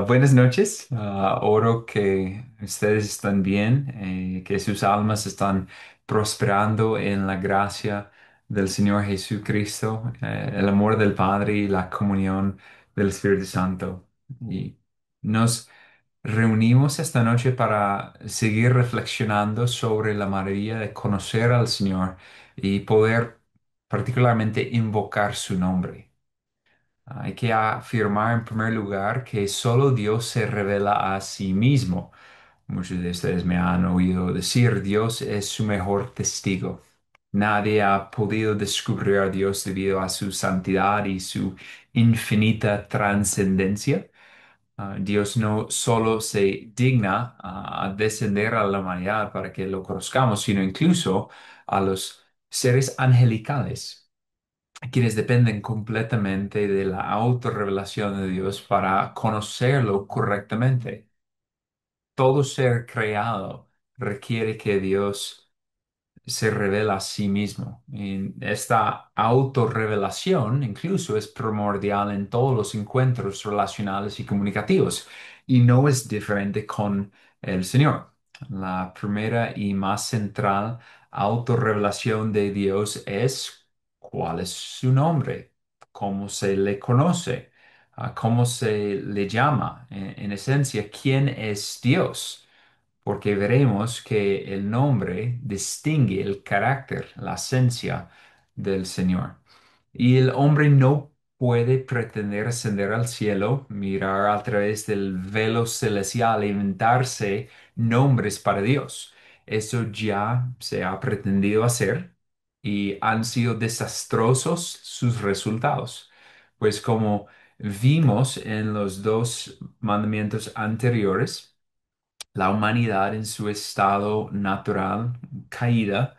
Buenas noches. Oro que ustedes están bien, que sus almas están prosperando en la gracia del Señor Jesucristo, el amor del Padre y la comunión del Espíritu Santo. Y nos reunimos esta noche para seguir reflexionando sobre la maravilla de conocer al Señor y poder particularmente invocar su nombre. Hay que afirmar en primer lugar que solo Dios se revela a sí mismo. Muchos de ustedes me han oído decir, Dios es su mejor testigo. Nadie ha podido descubrir a Dios debido a su santidad y su infinita trascendencia. Dios no solo se digna a descender a la humanidad para que lo conozcamos, sino incluso a los seres angelicales quienes dependen completamente de la autorrevelación de Dios para conocerlo correctamente. Todo ser creado requiere que Dios se revela a sí mismo. Y esta autorrevelación incluso es primordial en todos los encuentros relacionales y comunicativos, y no es diferente con el Señor. La primera y más central autorrevelación de Dios es cuál es su nombre, cómo se le conoce, cómo se le llama, en esencia, quién es Dios porque veremos que el nombre distingue el carácter, la esencia del Señor. Y el hombre no puede pretender ascender al cielo, mirar a través del velo celestial e inventarse nombres para Dios. Eso ya se ha pretendido hacer y han sido desastrosos sus resultados. Pues como vimos en los dos mandamientos anteriores, la humanidad en su estado natural, caída,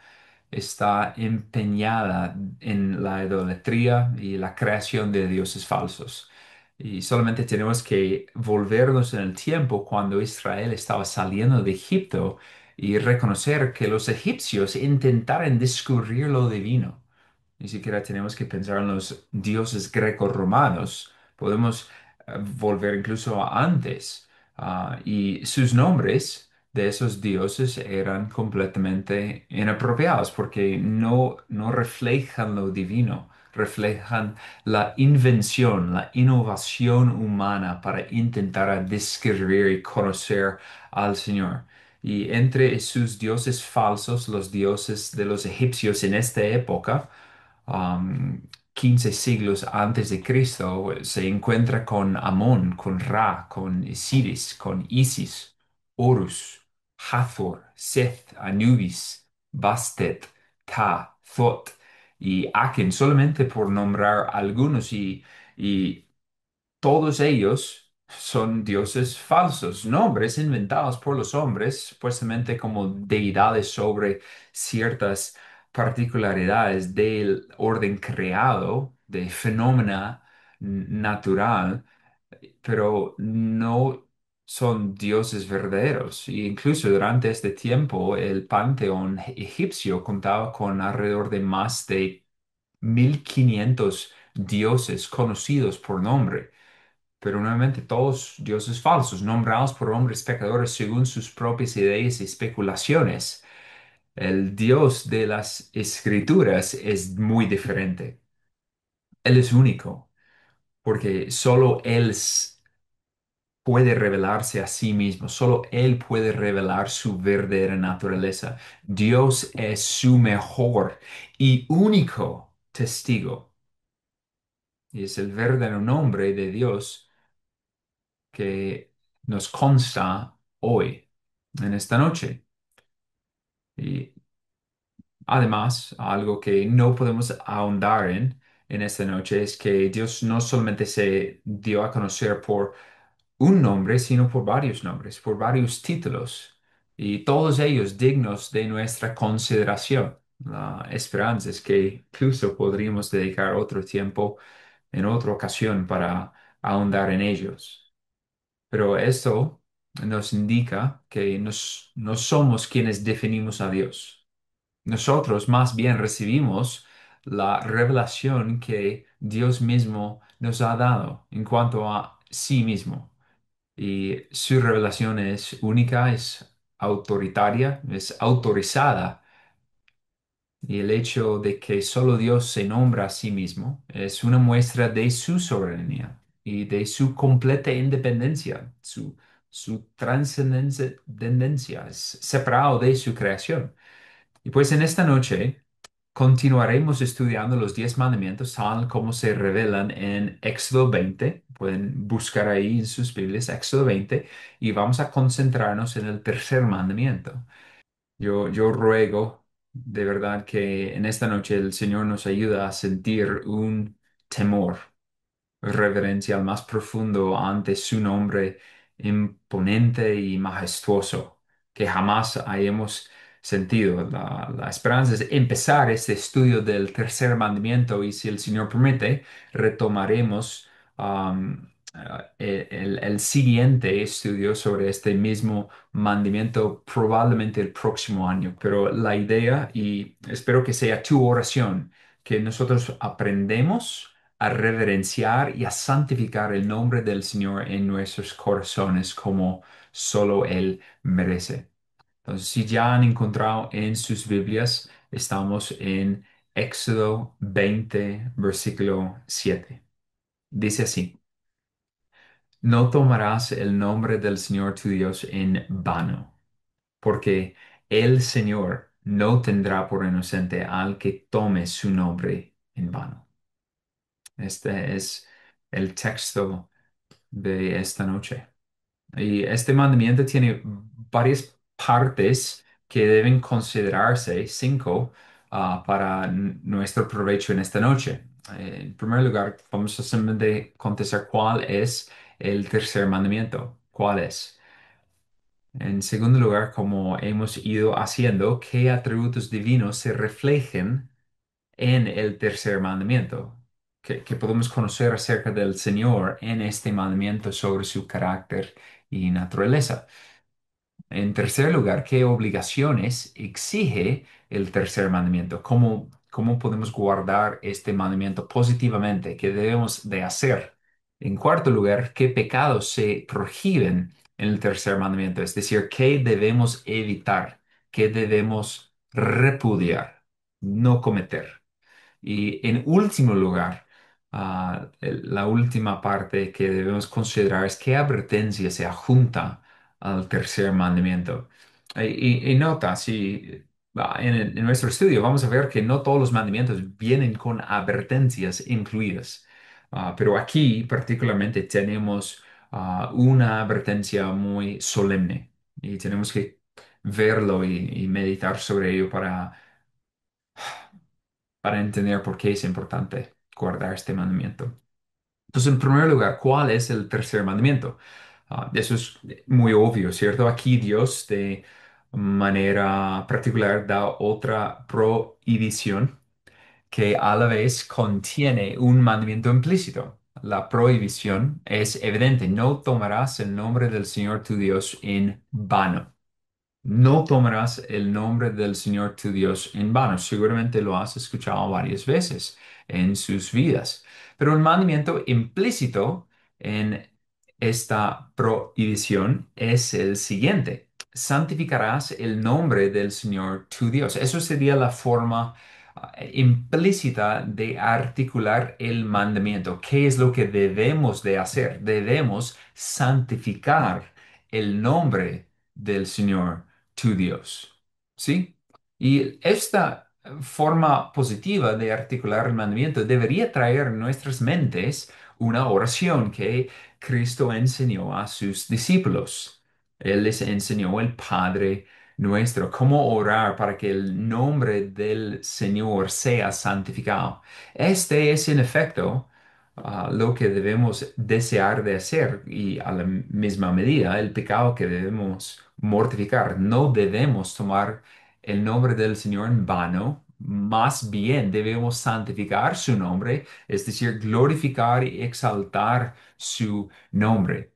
está empeñada en la idolatría y la creación de dioses falsos. Y solamente tenemos que volvernos en el tiempo cuando Israel estaba saliendo de Egipto y reconocer que los egipcios intentaron descubrir lo divino. Ni siquiera tenemos que pensar en los dioses greco-romanos. Podemos volver incluso a antes. Y sus nombres de esos dioses eran completamente inapropiados porque no reflejan lo divino, reflejan la invención, la innovación humana para intentar describir y conocer al Señor. Y entre sus dioses falsos, los dioses de los egipcios en esta época, um, 15 siglos antes de Cristo, se encuentra con Amón, con Ra, con Isiris, con Isis, Horus, Hathor, Seth, Anubis, Bastet, Ka, Thot y Aken, solamente por nombrar algunos, y todos ellos son dioses falsos, nombres inventados por los hombres, supuestamente como deidades sobre ciertas particularidades del orden creado, de fenómeno natural, pero no son dioses verdaderos. Y incluso durante este tiempo, el panteón egipcio contaba con alrededor de más de 1500 dioses conocidos por nombre, pero nuevamente todos dioses falsos, nombrados por hombres pecadores según sus propias ideas y especulaciones. El Dios de las Escrituras es muy diferente. Él es único, porque solo puede revelarse a sí mismo, solo Él puede revelar su verdadera naturaleza. Dios es su mejor y único testigo, y es el verdadero nombre de Dios que nos consta hoy, en esta noche. Y además, algo que no podemos ahondar en esta noche es que Dios no solamente se dio a conocer por un nombre, sino por varios nombres, por varios títulos, y todos ellos dignos de nuestra consideración. La esperanza es que incluso podríamos dedicar otro tiempo en otra ocasión para ahondar en ellos. Pero esto nos indica que no somos quienes definimos a Dios. Nosotros más bien recibimos la revelación que Dios mismo nos ha dado en cuanto a sí mismo. y su revelación es única, es autoritaria, es autorizada. Y el hecho de que solo Dios se nombra a sí mismo es una muestra de su soberanía y de su completa independencia, su trascendencia, es separado de su creación. Y pues en esta noche continuaremos estudiando los 10 mandamientos tal como se revelan en Éxodo 20. Pueden buscar ahí en sus Biblias Éxodo 20 y vamos a concentrarnos en el tercer mandamiento. Yo ruego de verdad que en esta noche el Señor nos ayuda a sentir un temor reverencia al más profundo ante su nombre imponente y majestuoso que jamás hayamos sentido. La esperanza es empezar este estudio del tercer mandamiento y si el Señor permite, retomaremos el siguiente estudio sobre este mismo mandamiento probablemente el próximo año. Pero la idea, y espero que sea tu oración, que nosotros aprendemos a reverenciar y a santificar el nombre del Señor en nuestros corazones como solo Él merece. Entonces, si ya han encontrado en sus Biblias, estamos en Éxodo 20, versículo 7. Dice así, no tomarás el nombre del Señor tu Dios en vano, porque el Señor no tendrá por inocente al que tome su nombre en vano. Este es el texto de esta noche. Y este mandamiento tiene varias partes que deben considerarse, cinco, para nuestro provecho en esta noche. En primer lugar, vamos a simplemente contestar cuál es el tercer mandamiento. ¿Cuál es? En segundo lugar, como hemos ido haciendo, ¿qué atributos divinos se reflejen en el tercer mandamiento? Que podemos conocer acerca del Señor en este mandamiento sobre su carácter y naturaleza. En tercer lugar, ¿qué obligaciones exige el tercer mandamiento? ¿Cómo podemos guardar este mandamiento positivamente? ¿Qué debemos de hacer? En cuarto lugar, ¿qué pecados se prohíben en el tercer mandamiento? Es decir, ¿qué debemos evitar? ¿Qué debemos repudiar? No cometer. Y en último lugar, la última parte que debemos considerar es qué advertencia se adjunta al tercer mandamiento. Y nota, si en nuestro estudio vamos a ver que no todos los mandamientos vienen con advertencias incluidas. Pero aquí particularmente tenemos una advertencia muy solemne y tenemos que verlo y meditar sobre ello para entender por qué es importante guardar este mandamiento. Entonces, en primer lugar, ¿cuál es el tercer mandamiento? Eso es muy obvio, ¿cierto? Aquí Dios de manera particular da otra prohibición que a la vez contiene un mandamiento implícito. La prohibición es evidente, no tomarás el nombre del Señor tu Dios en vano. No tomarás el nombre del Señor tu Dios en vano. Seguramente lo has escuchado varias veces en sus vidas. Pero un mandamiento implícito en esta prohibición es el siguiente. Santificarás el nombre del Señor tu Dios. Eso sería la forma implícita de articular el mandamiento. ¿Qué es lo que debemos de hacer? Debemos santificar el nombre del Señor tu Dios. ¿Sí? Y esta forma positiva de articular el mandamiento debería traer en nuestras mentes una oración que Cristo enseñó a sus discípulos. Él les enseñó el Padre nuestro, cómo orar para que el nombre del Señor sea santificado. Este es en efecto lo que debemos desear de hacer y a la misma medida el pecado que debemos mortificar. No debemos tomar el nombre del Señor en vano, más bien debemos santificar su nombre, es decir, glorificar y exaltar su nombre.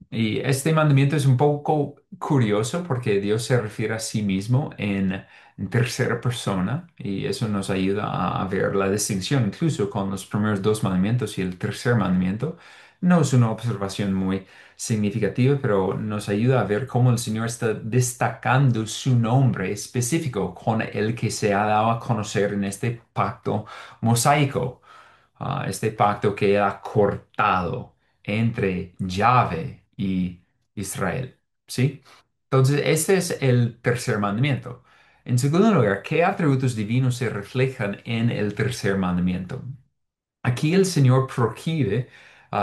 Y este mandamiento es un poco curioso porque Dios se refiere a sí mismo en tercera persona y eso nos ayuda a ver la distinción incluso con los primeros dos mandamientos y el tercer mandamiento. No es una observación muy significativa, pero nos ayuda a ver cómo el Señor está destacando su nombre específico con el que se ha dado a conocer en este pacto mosaico, este pacto que ha cortado entre Yahvé y Israel. ¿Sí? Entonces, este es el tercer mandamiento. En segundo lugar, ¿qué atributos divinos se reflejan en el tercer mandamiento? Aquí el Señor prohíbe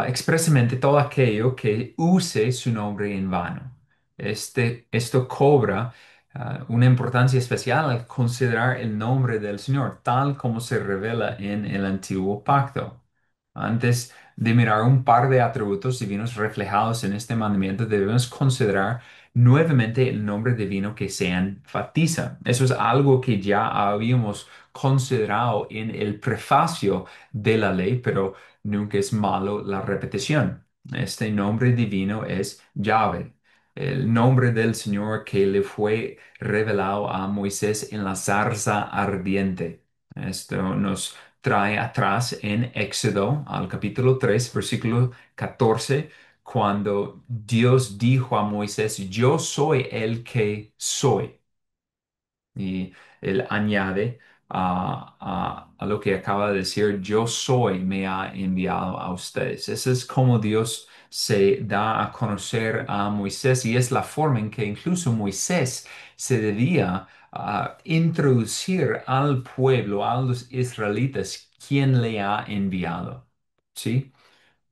expresamente todo aquello que use su nombre en vano. Esto cobra una importancia especial al considerar el nombre del Señor, tal como se revela en el antiguo pacto. Antes de mirar un par de atributos divinos reflejados en este mandamiento, debemos considerar nuevamente el nombre divino que se enfatiza. Eso es algo que ya habíamos considerado en el prefacio de la ley, pero nunca es malo la repetición. Este nombre divino es Yahvé, el nombre del Señor que le fue revelado a Moisés en la zarza ardiente. Esto nos trae atrás en Éxodo al capítulo 3 versículo 14, cuando Dios dijo a Moisés, yo soy el que soy. Y él añade a lo que acaba de decir, yo soy, me ha enviado a ustedes. Ese es como Dios se da a conocer a Moisés y es la forma en que incluso Moisés se debía introducir al pueblo, a los israelitas, quién le ha enviado. ¿Sí?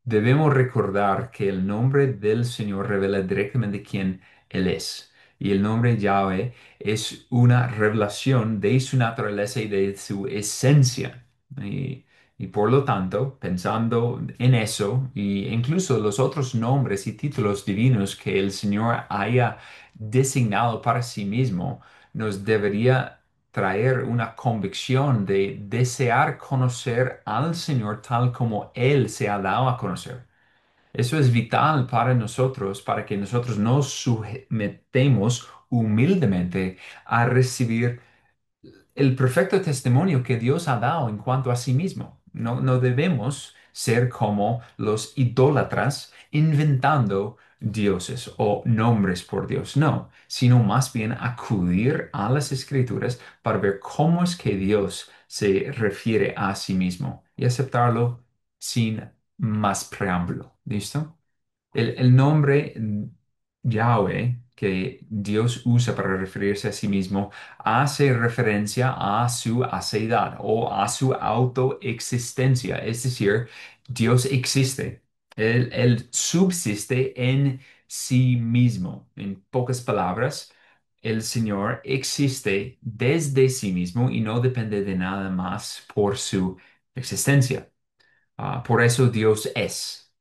Debemos recordar que el nombre del Señor revela directamente quién Él es. Y el nombre Yahweh es una revelación de su naturaleza y de su esencia. Y, y por lo tanto, pensando en eso, y incluso los otros nombres y títulos divinos que el Señor haya designado para sí mismo, nos debería traer una convicción de desear conocer al Señor tal como Él se ha dado a conocer. Eso es vital para nosotros, para que nosotros nos sometemos humildemente a recibir el perfecto testimonio que Dios ha dado en cuanto a sí mismo. No debemos ser como los idólatras inventando dioses o nombres por Dios, no, sino más bien acudir a las escrituras para ver cómo es que Dios se refiere a sí mismo y aceptarlo sin más preámbulo. ¿Listo? El nombre Yahweh que Dios usa para referirse a sí mismo hace referencia a su aseidad o a su autoexistencia. Es decir, Dios existe. Él subsiste en sí mismo. En pocas palabras, el Señor existe desde sí mismo y no depende de nada más por su existencia. Por eso Dios es.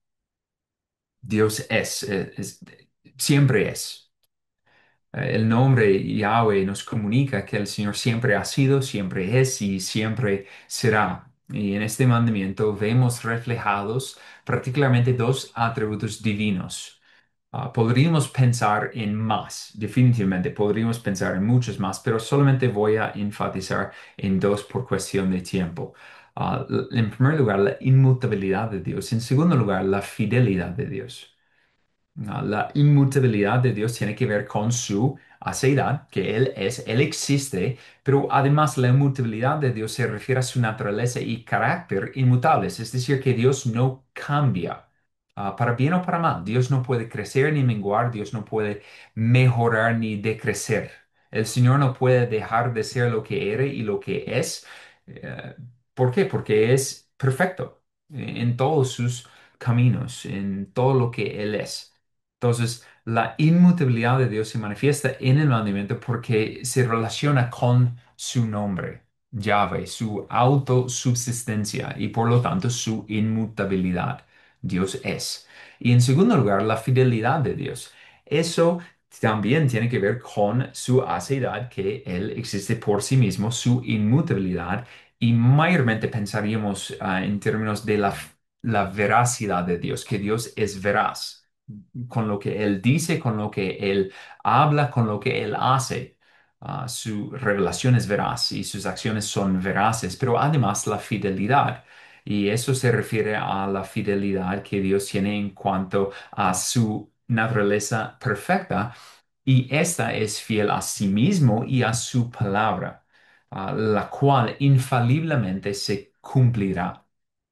Dios siempre es. El nombre Yahweh nos comunica que el Señor siempre ha sido, siempre es y siempre será. Y en este mandamiento vemos reflejados particularmente dos atributos divinos. Podríamos pensar en más, definitivamente, podríamos pensar en muchos más, pero solamente voy a enfatizar en dos por cuestión de tiempo. En primer lugar, la inmutabilidad de Dios. En segundo lugar, la fidelidad de Dios. No, la inmutabilidad de Dios tiene que ver con su aceidad, que Él es, Él existe, pero además la inmutabilidad de Dios se refiere a su naturaleza y carácter inmutables, es decir, que Dios no cambia, para bien o para mal. Dios no puede crecer ni menguar, Dios no puede mejorar ni decrecer. El Señor no puede dejar de ser lo que era y lo que es. Eh, ¿Por qué? Porque es perfecto en todos sus caminos, en todo lo que Él es. Entonces, la inmutabilidad de Dios se manifiesta en el mandamiento porque se relaciona con su nombre, Yahweh, su autosubsistencia y por lo tanto su inmutabilidad. Dios es. Y en segundo lugar, la fidelidad de Dios. Eso también tiene que ver con su aceidad, que Él existe por sí mismo, su inmutabilidad, y mayormente pensaríamos en términos de la veracidad de Dios, que Dios es veraz con lo que Él dice, con lo que Él habla, con lo que Él hace. Su revelación es veraz y sus acciones son veraces, pero además la fidelidad. Y eso se refiere a la fidelidad que Dios tiene en cuanto a su naturaleza perfecta, y esta es fiel a sí mismo y a su palabra, la cual infaliblemente se cumplirá.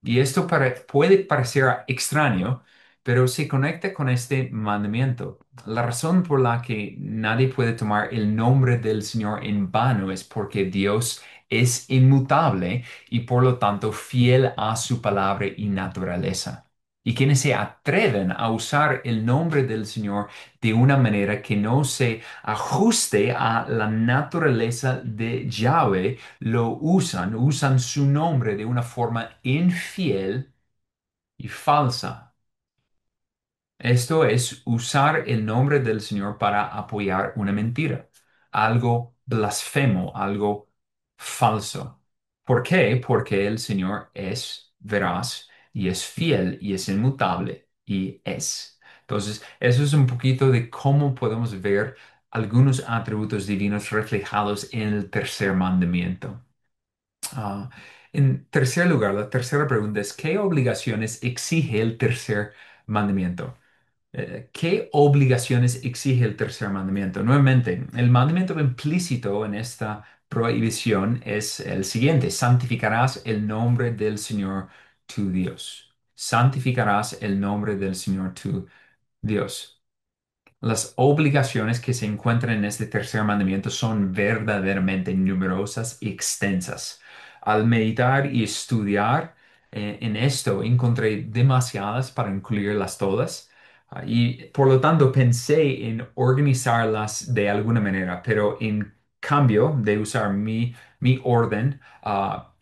Y esto puede parecer extraño, pero se conecta con este mandamiento. La razón por la que nadie puede tomar el nombre del Señor en vano es porque Dios es inmutable y por lo tanto fiel a su palabra y naturaleza. Y quienes se atreven a usar el nombre del Señor de una manera que no se ajuste a la naturaleza de Yahweh, usan su nombre de una forma infiel y falsa. Esto es usar el nombre del Señor para apoyar una mentira, algo blasfemo, algo falso. ¿Por qué? Porque el Señor es veraz y es fiel y es inmutable y es. Entonces, eso es un poquito de cómo podemos ver algunos atributos divinos reflejados en el tercer mandamiento. Ah, en tercer lugar, la tercera pregunta es, ¿qué obligaciones exige el tercer mandamiento? ¿Qué obligaciones exige el tercer mandamiento? Nuevamente, el mandamiento implícito en esta prohibición es el siguiente: santificarás el nombre del Señor tu Dios. Santificarás el nombre del Señor tu Dios. Las obligaciones que se encuentran en este tercer mandamiento son verdaderamente numerosas y extensas. Al meditar y estudiar en esto, encontré demasiadas para incluirlas todas. Y por lo tanto pensé en organizarlas de alguna manera, pero en cambio de usar mi orden,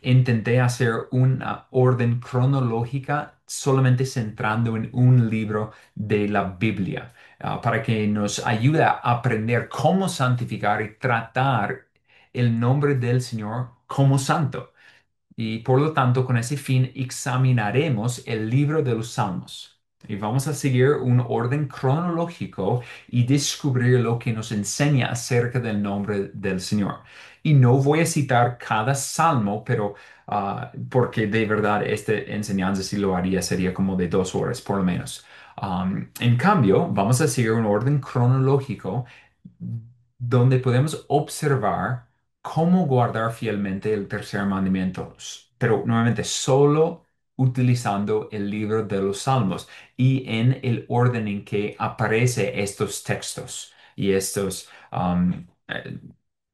intenté hacer una orden cronológica solamente centrando en un libro de la Biblia, para que nos ayude a aprender cómo santificar y tratar el nombre del Señor como santo. Y por lo tanto, con ese fin, examinaremos el libro de los Salmos. Y vamos a seguir un orden cronológico y descubrir lo que nos enseña acerca del nombre del Señor. Y no voy a citar cada salmo, pero porque de verdad esta enseñanza, si lo haría, sería como de 2 horas por lo menos. En cambio, vamos a seguir un orden cronológico donde podemos observar cómo guardar fielmente el tercer mandamiento, pero nuevamente solo utilizando el libro de los Salmos y en el orden en que aparece estos textos y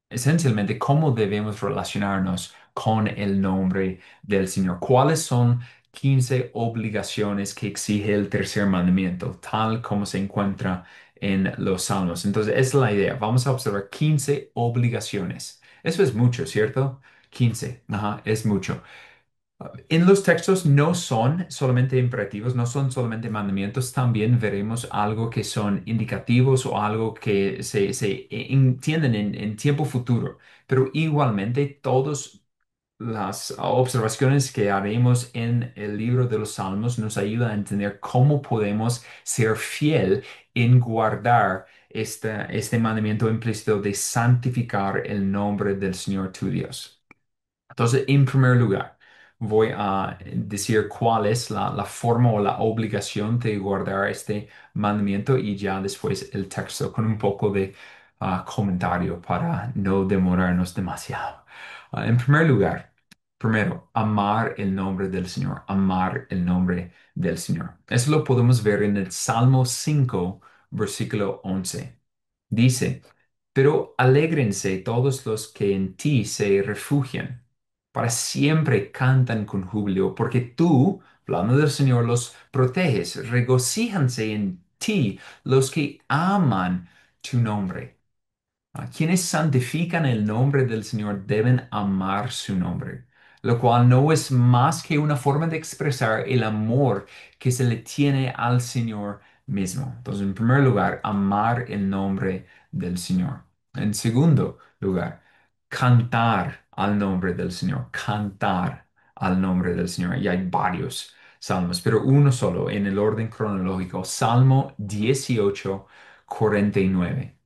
esencialmente cómo debemos relacionarnos con el nombre del Señor. ¿Cuáles son 15 obligaciones que exige el tercer mandamiento, tal como se encuentra en los Salmos? Entonces, esa es la idea. Vamos a observar 15 obligaciones. Eso es mucho, ¿cierto? 15, ajá, es mucho. En los textos no son solamente imperativos, no son solamente mandamientos, también veremos algo que son indicativos o algo que se entienden en tiempo futuro, pero igualmente todas las observaciones que haremos en el libro de los Salmos nos ayudan a entender cómo podemos ser fiel en guardar este mandamiento implícito de santificar el nombre del Señor tu Dios. Entonces, en primer lugar, voy a decir cuál es la forma o la obligación de guardar este mandamiento y ya después el texto con un poco de comentario para no demorarnos demasiado. En primer lugar, primero, amar el nombre del Señor, amar el nombre del Señor. Eso lo podemos ver en el Salmo 5, versículo 11. Dice, pero alégrense todos los que en ti se refugian, para siempre cantan con júbilo, porque tú, hablando del Señor, los proteges, regocíjanse en ti los que aman tu nombre. Quienes santifican el nombre del Señor deben amar su nombre, lo cual no es más que una forma de expresar el amor que se le tiene al Señor mismo. Entonces, en primer lugar, amar el nombre del Señor. En segundo lugar, cantar al nombre del Señor, cantar al nombre del Señor. Y hay varios salmos, pero uno solo en el orden cronológico, Salmo 18:49.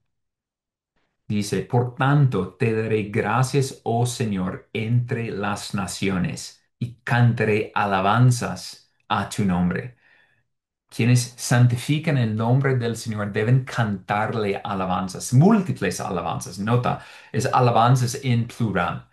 Dice, por tanto, te daré gracias, oh Señor, entre las naciones. y cantaré alabanzas a tu nombre. Quienes santifican el nombre del Señor deben cantarle alabanzas, múltiples alabanzas. Nota, es alabanzas en plural,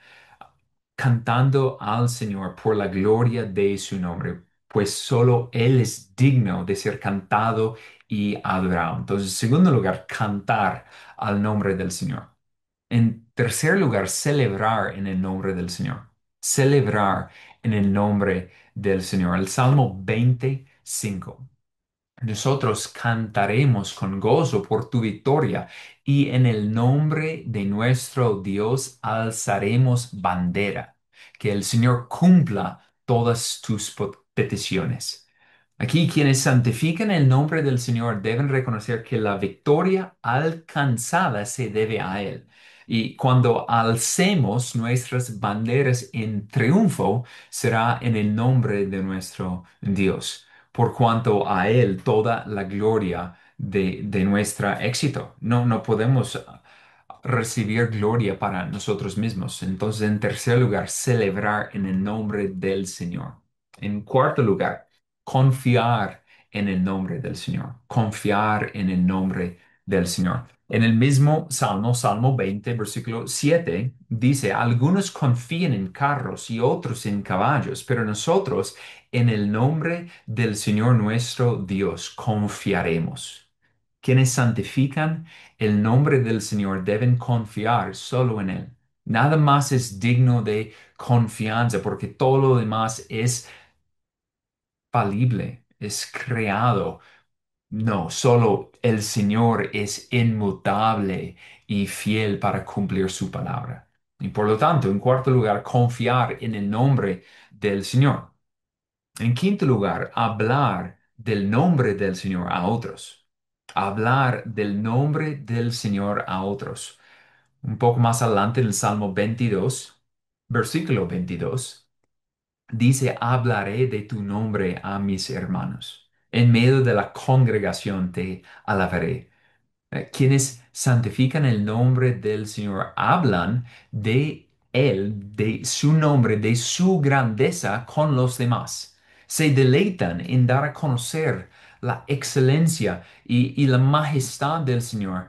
cantando al Señor por la gloria de su nombre, pues solo Él es digno de ser cantado y adorado. Entonces, en segundo lugar, cantar al nombre del Señor. En tercer lugar, celebrar en el nombre del Señor. Celebrar en el nombre del Señor. El Salmo 25. Nosotros cantaremos con gozo por tu victoria y en el nombre de nuestro Dios alzaremos bandera. Que el Señor cumpla todas tus peticiones. Aquí quienes santifican el nombre del Señor deben reconocer que la victoria alcanzada se debe a Él. Y cuando alcemos nuestras banderas en triunfo, será en el nombre de nuestro Dios, por cuanto a Él toda la gloria de nuestro éxito. No podemos recibir gloria para nosotros mismos. Entonces, en tercer lugar, celebrar en el nombre del Señor. En cuarto lugar, confiar en el nombre del Señor. Confiar en el nombre del Señor. En el mismo Salmo, Salmo 20, versículo 7, dice, algunos confían en carros y otros en caballos, pero nosotros en el nombre del Señor nuestro Dios confiaremos. Quienes santifican el nombre del Señor deben confiar solo en Él. Nada más es digno de confianza porque todo lo demás es falible, es creado. No, solo el Señor es inmutable y fiel para cumplir su palabra. Y por lo tanto, en cuarto lugar, confiar en el nombre del Señor. En quinto lugar, hablar del nombre del Señor a otros. Hablar del nombre del Señor a otros. Un poco más adelante en el Salmo 22, versículo 22, dice, hablaré de tu nombre a mis hermanos. En medio de la congregación te alabaré. Quienes santifican el nombre del Señor hablan de Él, de su nombre, de su grandeza con los demás. Se deleitan en dar a conocer la excelencia y la majestad del Señor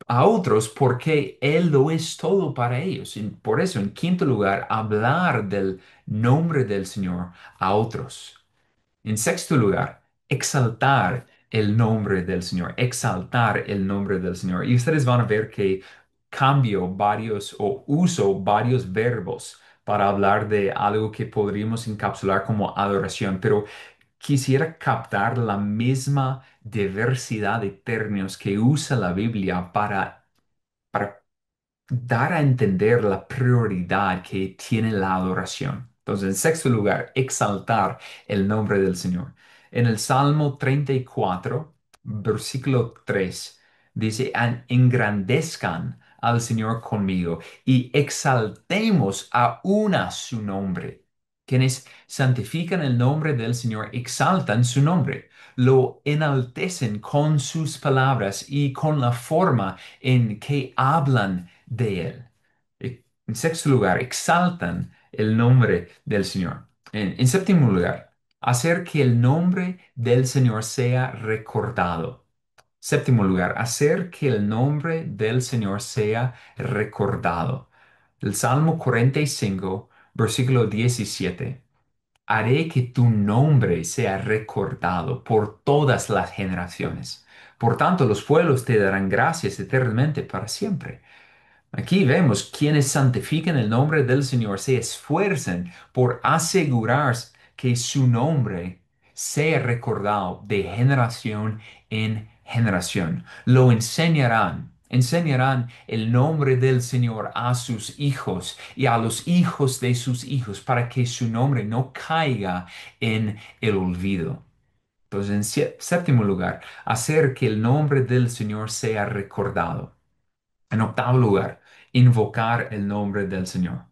a otros porque Él lo es todo para ellos. Y por eso, en quinto lugar, hablar del nombre del Señor a otros. En sexto lugar, exaltar el nombre del Señor, exaltar el nombre del Señor. Y ustedes van a ver que cambio varios o uso varios verbos para hablar de algo que podríamos encapsular como adoración, pero quisiera captar la misma diversidad de términos que usa la Biblia para dar a entender la prioridad que tiene la adoración. Entonces, en sexto lugar, exaltar el nombre del Señor. En el Salmo 34, versículo 3, dice, engrandezcan al Señor conmigo y exaltemos aún a su nombre. Quienes santifican el nombre del Señor exaltan su nombre, lo enaltecen con sus palabras y con la forma en que hablan de Él. En sexto lugar, exaltan el nombre del Señor. En séptimo lugar, hacer que el nombre del Señor sea recordado. Séptimo lugar, hacer que el nombre del Señor sea recordado. El Salmo 45, versículo 17. Haré que tu nombre sea recordado por todas las generaciones. Por tanto, los pueblos te darán gracias eternamente para siempre. Aquí vemos quienes santifican el nombre del Señor se esfuerzan por asegurar que su nombre sea recordado de generación en generación. Lo enseñarán. Enseñarán el nombre del Señor a sus hijos y a los hijos de sus hijos para que su nombre no caiga en el olvido. Entonces, en séptimo lugar, hacer que el nombre del Señor sea recordado. En octavo lugar, invocar el nombre del Señor.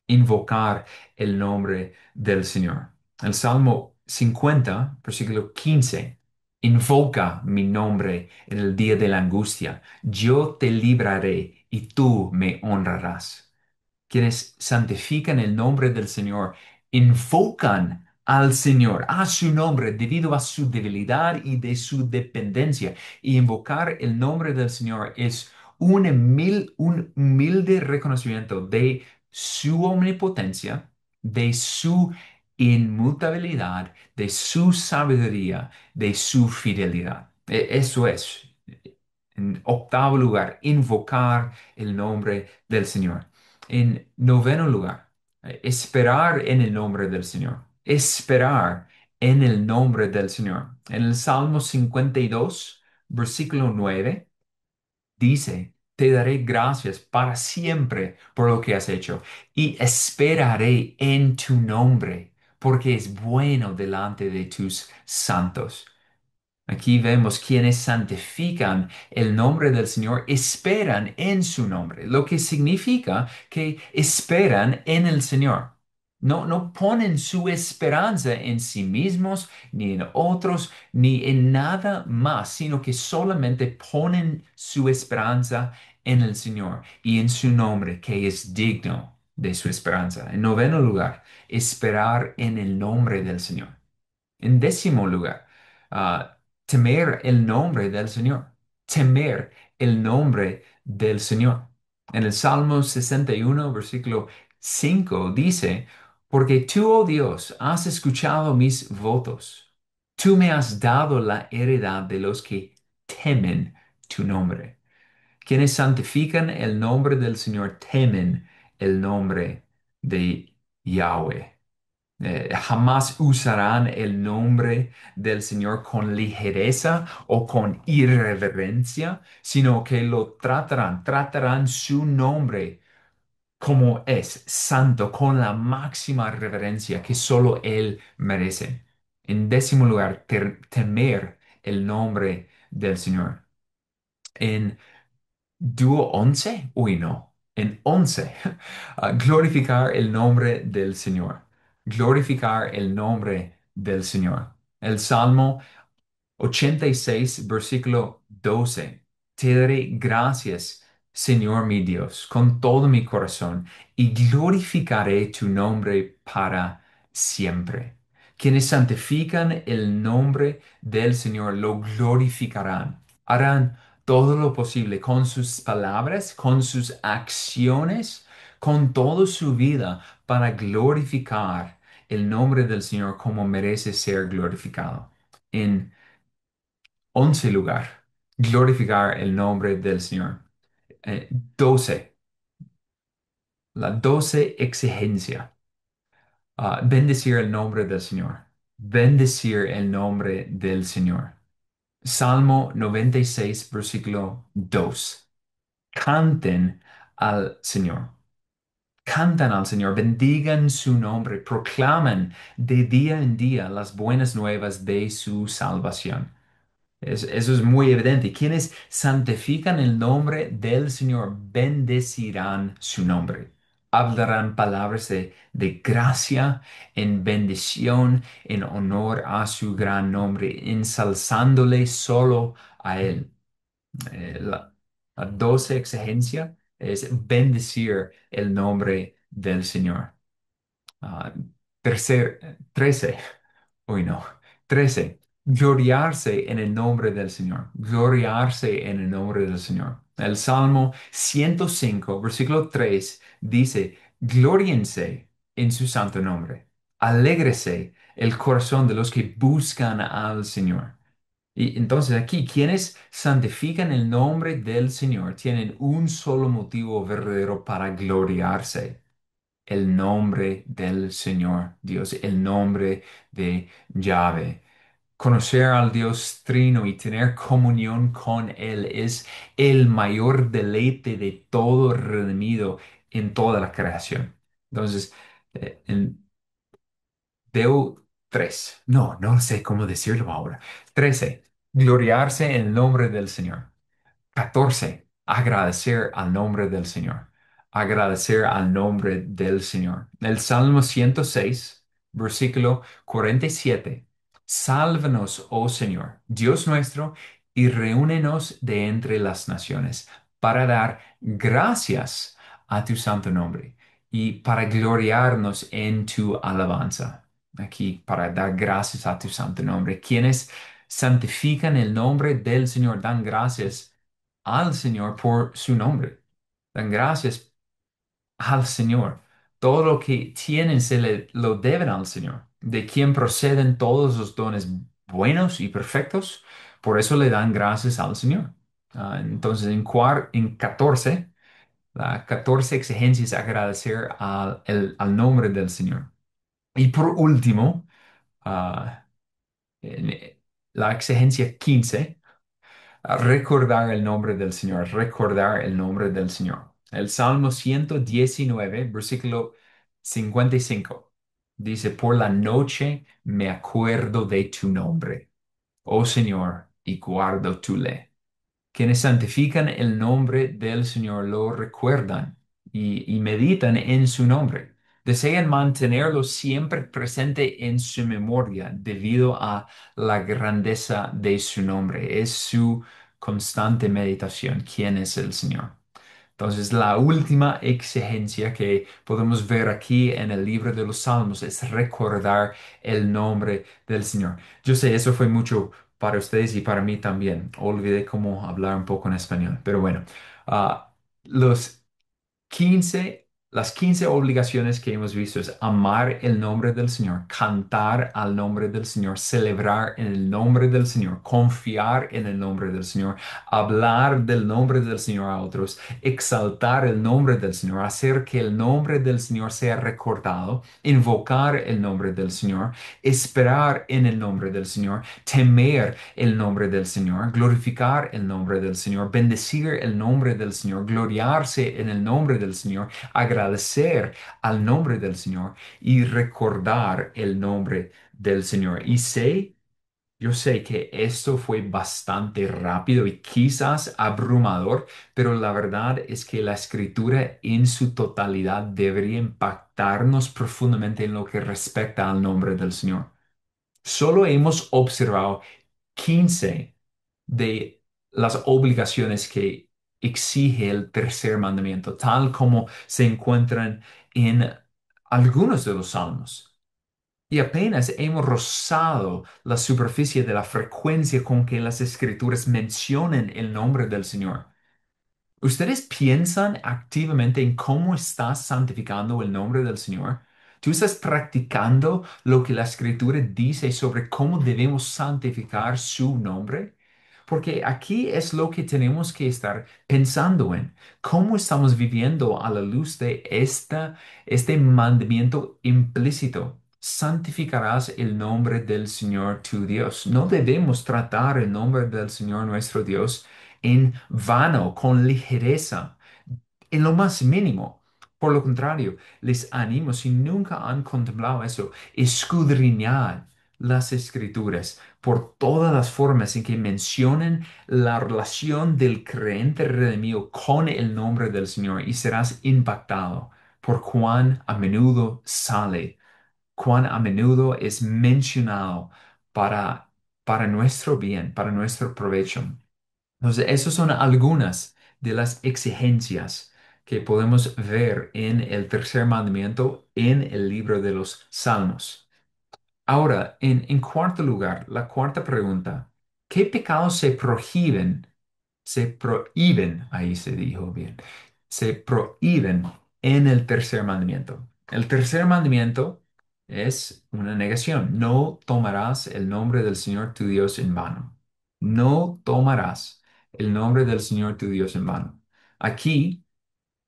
Invocar el nombre del Señor. El Salmo 50, versículo 15. Invoca mi nombre en el día de la angustia. Yo te libraré y tú me honrarás. Quienes santifican el nombre del Señor invocan al Señor, a su nombre, debido a su debilidad y de su dependencia. Y invocar el nombre del Señor es un humilde reconocimiento de su omnipotencia, de su inmutabilidad, de su sabiduría, de su fidelidad. Eso es. En octavo lugar, invocar el nombre del Señor. En noveno lugar, esperar en el nombre del Señor. Esperar en el nombre del Señor. En el Salmo 52, versículo 9, dice, te daré gracias para siempre por lo que has hecho y esperaré en tu nombre, porque es bueno delante de tus santos. Aquí vemos quienes santifican el nombre del Señor, esperan en su nombre, lo que significa que esperan en el Señor. No ponen su esperanza en sí mismos, ni en otros, ni en nada más, sino que solamente ponen su esperanza en el Señor y en su nombre, que es digno de su esperanza. En noveno lugar, esperar en el nombre del Señor. En décimo lugar, temer el nombre del Señor. Temer el nombre del Señor. En el Salmo 61, versículo 5 dice, porque tú, oh Dios, has escuchado mis votos. Tú me has dado la heredad de los que temen tu nombre. Quienes santifican el nombre del Señor temen el nombre de Yahweh. Jamás usarán el nombre del Señor con ligereza o con irreverencia, sino que lo tratarán su nombre como es, santo, con la máxima reverencia que solo Él merece. En décimo lugar, temer el nombre del Señor. En Dúo 11, uy no, en 11, glorificar el nombre del Señor, glorificar el nombre del Señor. El Salmo 86, versículo 12. Te daré gracias, Señor mi Dios, con todo mi corazón y glorificaré tu nombre para siempre. Quienes santifican el nombre del Señor lo glorificarán. Harán todo lo posible con sus palabras, con sus acciones, con toda su vida para glorificar el nombre del Señor como merece ser glorificado. En 11 lugar, glorificar el nombre del Señor. 12, la 12 exigencia, bendecir el nombre del Señor. Bendecir el nombre del Señor. Salmo 96, versículo 2. Canten al Señor. Cantan al Señor, bendigan su nombre, proclaman de día en día las buenas nuevas de su salvación. Eso es muy evidente. Quienes santifican el nombre del Señor bendecirán su nombre. Hablarán palabras de gracia, en bendición, en honor a su gran nombre, ensalzándole solo a Él. La 12 exigencia es bendecir el nombre del Señor. Ah, 13. Uy, no. 13. Gloriarse en el nombre del Señor. Gloriarse en el nombre del Señor. El Salmo 105, versículo 3 dice, glóriense en su santo nombre. Alégrese el corazón de los que buscan al Señor. Y entonces aquí, quienes santifican el nombre del Señor tienen un solo motivo verdadero para gloriarse: el nombre del Señor Dios, el nombre de Yahvé. Conocer al Dios Trino y tener comunión con Él es el mayor deleite de todo redimido en toda la creación. Entonces, en Deo 3, no sé cómo decirlo ahora. 13, gloriarse en el nombre del Señor. 14. Agradecer al nombre del Señor. Agradecer al nombre del Señor. El Salmo 106, versículo 47. Sálvanos, oh Señor, Dios nuestro, y reúnenos de entre las naciones para dar gracias a tu santo nombre y para gloriarnos en tu alabanza. Aquí, para dar gracias a tu santo nombre. Quienes santifican el nombre del Señor, dan gracias al Señor por su nombre. Dan gracias al Señor. Todo lo que tienen lo deben al Señor, de quien proceden todos los dones buenos y perfectos. Por eso le dan gracias al Señor. Entonces, en 14, la 14 exigencias agradecer al nombre del Señor. Y por último, ah, en- la exigencia 15 a recordar el nombre del Señor, recordar el nombre del Señor. El Salmo 119, versículo 55, dice, por la noche me acuerdo de tu nombre, oh Señor, y guardo tu ley. Quienes santifican el nombre del Señor lo recuerdan y meditan en su nombre. Desean mantenerlo siempre presente en su memoria debido a la grandeza de su nombre. Es su constante meditación. ¿Quién es el Señor? Entonces, la última exigencia que podemos ver aquí en el libro de los Salmos es recordar el nombre del Señor. Yo sé, eso fue mucho para ustedes y para mí también. Olvidé cómo hablar un poco en español, pero bueno, los 15 obligaciones que hemos visto es amar el nombre del Señor, cantar al nombre del Señor, celebrar en el nombre del Señor, confiar en el nombre del Señor, hablar del nombre del Señor a otros, exaltar el nombre del Señor, hacer que el nombre del Señor sea recordado, invocar el nombre del Señor, esperar en el nombre del Señor, temer el nombre del Señor, glorificar el nombre del Señor, bendecir el nombre del Señor, gloriarse en el nombre del Señor, agradecer al nombre del Señor y recordar el nombre del Señor. Yo sé que esto fue bastante rápido y quizás abrumador, pero la verdad es que la escritura en su totalidad debería impactarnos profundamente en lo que respecta al nombre del Señor. Solo hemos observado 15 de las obligaciones que exige el tercer mandamiento, tal como se encuentran en algunos de los salmos. Y apenas hemos rozado la superficie de la frecuencia con que las escrituras mencionan el nombre del Señor. ¿Ustedes piensan activamente en cómo estás santificando el nombre del Señor? ¿Tú estás practicando lo que la Escritura dice sobre cómo debemos santificar su nombre? Porque aquí es lo que tenemos que estar pensando en. ¿Cómo estamos viviendo a la luz de este mandamiento implícito? Santificarás el nombre del Señor tu Dios. No debemos tratar el nombre del Señor nuestro Dios en vano, con ligereza, en lo más mínimo. Por lo contrario, les animo, si nunca han contemplado eso, escudriñad las escrituras por todas las formas en que mencionan la relación del creyente redimido con el nombre del Señor y serás impactado por cuán a menudo sale, cuán a menudo es mencionado para, para nuestro bien, para nuestro provecho. Entonces, esas son algunas de las exigencias que podemos ver en el tercer mandamiento en el libro de los Salmos. Ahora, en cuarto lugar, la cuarta pregunta, ¿qué pecados se prohíben? Se prohíben, ahí se dijo bien, se prohíben en el tercer mandamiento. El tercer mandamiento es una negación. No tomarás el nombre del Señor tu Dios en vano. No tomarás el nombre del Señor tu Dios en vano. Aquí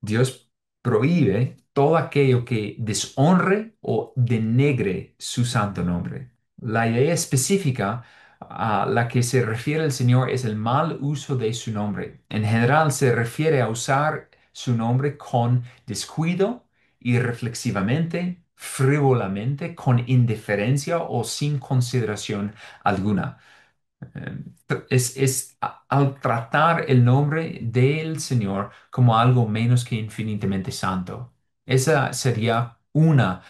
Dios prohíbe todo aquello que deshonre o denegre su santo nombre. La idea específica a la que se refiere el Señor es el mal uso de su nombre. En general se refiere a usar su nombre con descuido, irreflexivamente, frívolamente, con indiferencia o sin consideración alguna. Al tratar el nombre del Señor como algo menos que infinitamente santo. Esa sería una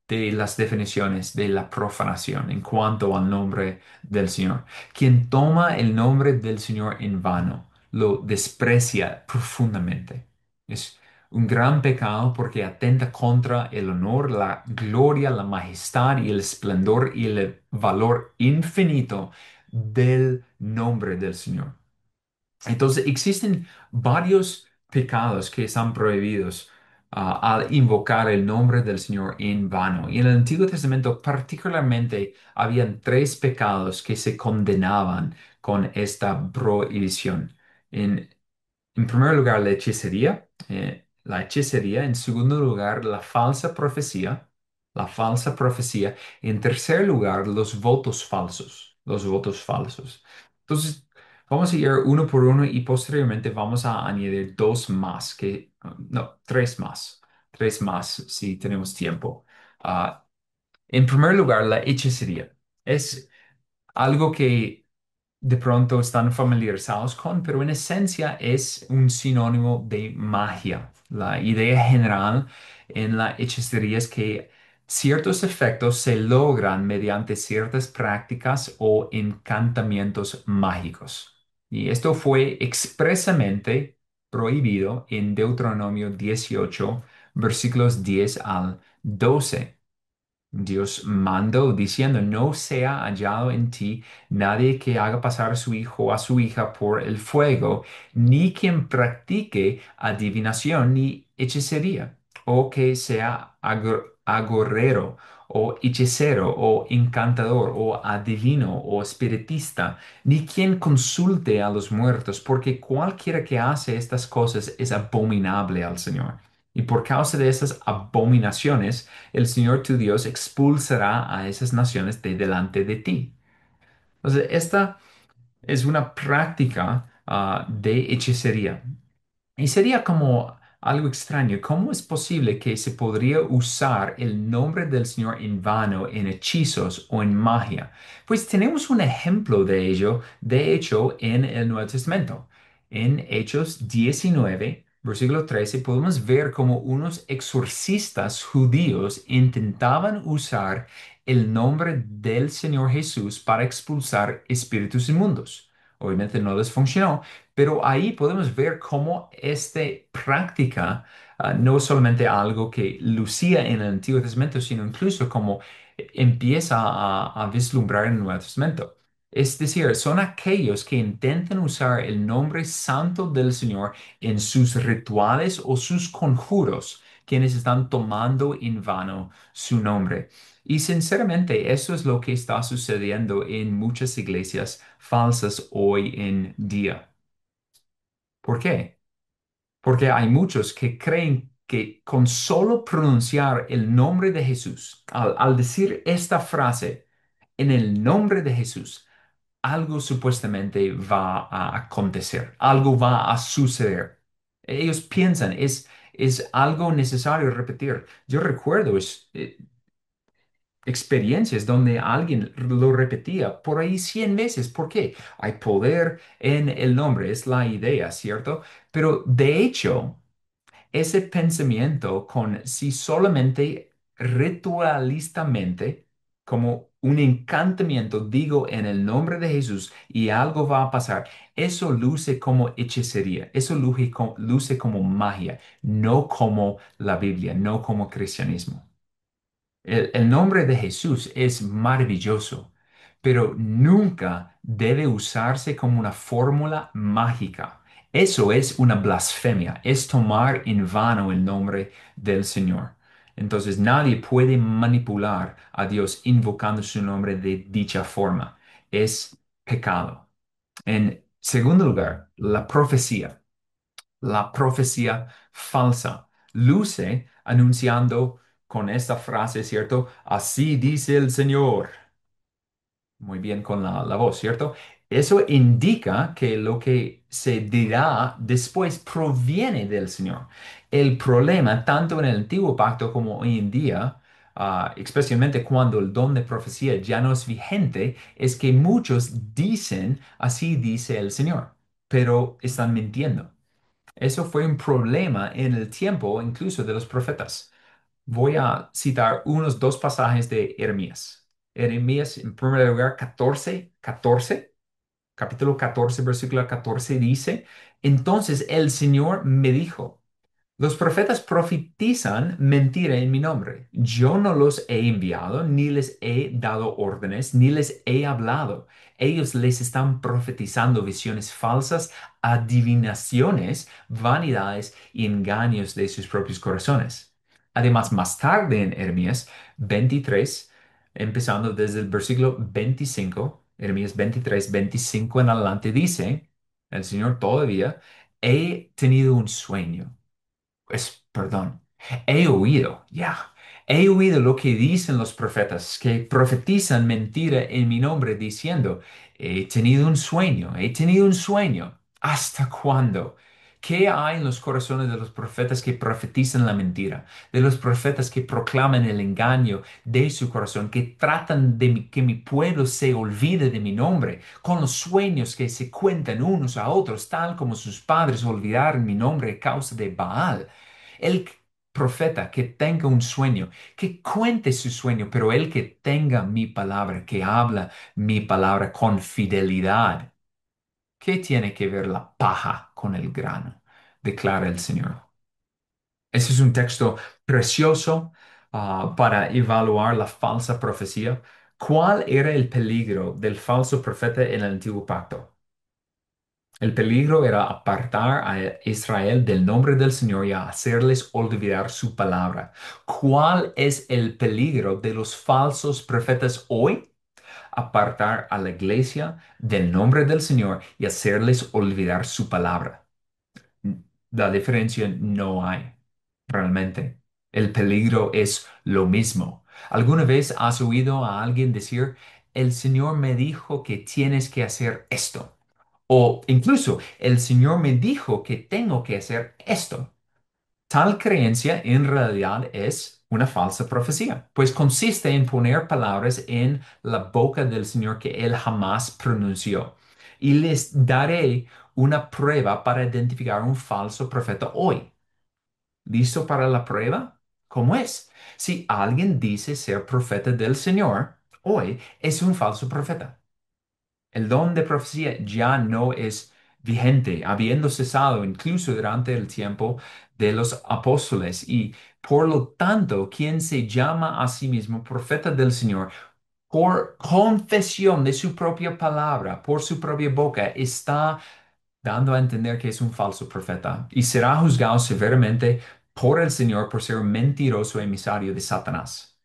de las definiciones de la profanación en cuanto al nombre del Señor. Quien toma el nombre del Señor en vano, lo desprecia profundamente. Es un gran pecado porque atenta contra el honor, la gloria, la majestad y el esplendor y el valor infinito del nombre del Señor. Entonces, existen varios pecados que están prohibidos al invocar el nombre del Señor en vano. Y en el Antiguo Testamento particularmente habían tres pecados que se condenaban con esta prohibición. En primer lugar, la hechicería. En segundo lugar, la falsa profecía. En tercer lugar, los votos falsos. Entonces, vamos a ir uno por uno y posteriormente vamos a añadir dos más, no, tres más si tenemos tiempo. Ah, en primer lugar, la hechicería. Es algo que de pronto están familiarizados con, pero en esencia es un sinónimo de magia. La idea general en la hechicería es que ciertos efectos se logran mediante ciertas prácticas o encantamientos mágicos. Y esto fue expresamente prohibido en Deuteronomio 18, versículos 10 al 12. Dios mandó diciendo, no sea hallado en ti nadie que haga pasar a su hijo o a su hija por el fuego, ni quien practique adivinación ni hechicería, o que sea agorero, o hechicero, o encantador, o adivino, o espiritista, ni quien consulte a los muertos, porque cualquiera que hace estas cosas es abominable al Señor. Y por causa de esas abominaciones, el Señor tu Dios expulsará a esas naciones de delante de ti. Entonces, esta es una práctica de hechicería. Y sería como algo extraño. ¿Cómo es posible que se podría usar el nombre del Señor en vano en hechizos o en magia? Pues tenemos un ejemplo de ello, de hecho, en el Nuevo Testamento. En Hechos 19, versículo 13, podemos ver cómo unos exorcistas judíos intentaban usar el nombre del Señor Jesús para expulsar espíritus inmundos. Obviamente no les funcionó, pero ahí podemos ver cómo esta práctica no es solamente algo que lucía en el Antiguo Testamento, sino incluso como empieza a vislumbrar en el Nuevo Testamento. Es decir, son aquellos que intentan usar el nombre santo del Señor en sus rituales o sus conjuros, quienes están tomando en vano su nombre. Y sinceramente, eso es lo que está sucediendo en muchas iglesias falsas hoy en día. ¿Por qué? Porque hay muchos que creen que con solo pronunciar el nombre de Jesús, al decir esta frase, en el nombre de Jesús, algo supuestamente va a acontecer, algo va a suceder. Ellos piensan, es algo necesario repetir. Yo recuerdo experiencias donde alguien lo repetía por ahí 100 veces. ¿Por qué? Hay poder en el nombre, es la idea, ¿cierto? Pero de hecho, ese pensamiento con si solamente ritualistamente, como un encantamiento, digo en el nombre de Jesús y algo va a pasar, eso luce como hechicería, eso luce como magia, no como la Biblia, no como cristianismo. El nombre de Jesús es maravilloso, pero nunca debe usarse como una fórmula mágica. Eso es una blasfemia, es tomar en vano el nombre del Señor. Entonces nadie puede manipular a Dios invocando su nombre de dicha forma. Es pecado. En segundo lugar, la profecía falsa. Luce anunciando con esta frase, ¿cierto? Así dice el Señor. Muy bien con la voz, ¿cierto? Eso indica que lo que se dirá después proviene del Señor. El problema, tanto en el antiguo pacto como hoy en día, especialmente cuando el don de profecía ya no es vigente, es que muchos dicen, así dice el Señor, pero están mintiendo. Eso fue un problema en el tiempo incluso de los profetas. Voy a citar unos dos pasajes de Jeremías. Jeremías, en primer lugar, 14, capítulo 14, versículo 14 dice, entonces el Señor me dijo, Los profetas profetizan mentira en mi nombre. Yo no los he enviado, ni les he dado órdenes, ni les he hablado. Ellos les están profetizando visiones falsas, adivinaciones, vanidades y engaños de sus propios corazones. Además, más tarde en Jeremías 23, empezando desde el versículo 25, Jeremías 23, 25 en adelante, dice el Señor todavía, he tenido un sueño perdón, he oído, ya, he oído lo que dicen los profetas, que profetizan mentira en mi nombre, diciendo, he tenido un sueño, he tenido un sueño. ¿Hasta cuándo? ¿Qué hay en los corazones de los profetas que profetizan la mentira? De los profetas que proclaman el engaño de su corazón, que tratan de que mi pueblo se olvide de mi nombre, con los sueños que se cuentan unos a otros, tal como sus padres olvidaron mi nombre a causa de Baal. El profeta que tenga un sueño, que cuente su sueño, pero el que tenga mi palabra, que habla mi palabra con fidelidad. ¿Qué tiene que ver la paja con el grano? Declara el Señor. Ese es un texto precioso para evaluar la falsa profecía. ¿Cuál era el peligro del falso profeta en el antiguo pacto? El peligro era apartar a Israel del nombre del Señor y hacerles olvidar su palabra. ¿Cuál es el peligro de los falsos profetas hoy? Apartar a la iglesia del nombre del Señor y hacerles olvidar su palabra. La diferencia no hay, realmente. El peligro es lo mismo. ¿Alguna vez has oído a alguien decir, el Señor me dijo que tienes que hacer esto? O incluso, el Señor me dijo que tengo que hacer esto. Tal creencia en realidad es una falsa profecía, pues consiste en poner palabras en la boca del Señor que Él jamás pronunció. Y les daré una prueba para identificar un falso profeta hoy. ¿Listo para la prueba? ¿Cómo es? Si alguien dice ser profeta del Señor, hoy es un falso profeta. El don de profecía ya no es vigente, habiendo cesado incluso durante el tiempo de los apóstoles. Y por lo tanto, quien se llama a sí mismo profeta del Señor, por confesión de su propia palabra, por su propia boca, está dando a entender que es un falso profeta y será juzgado severamente por el Señor por ser un mentiroso emisario de Satanás.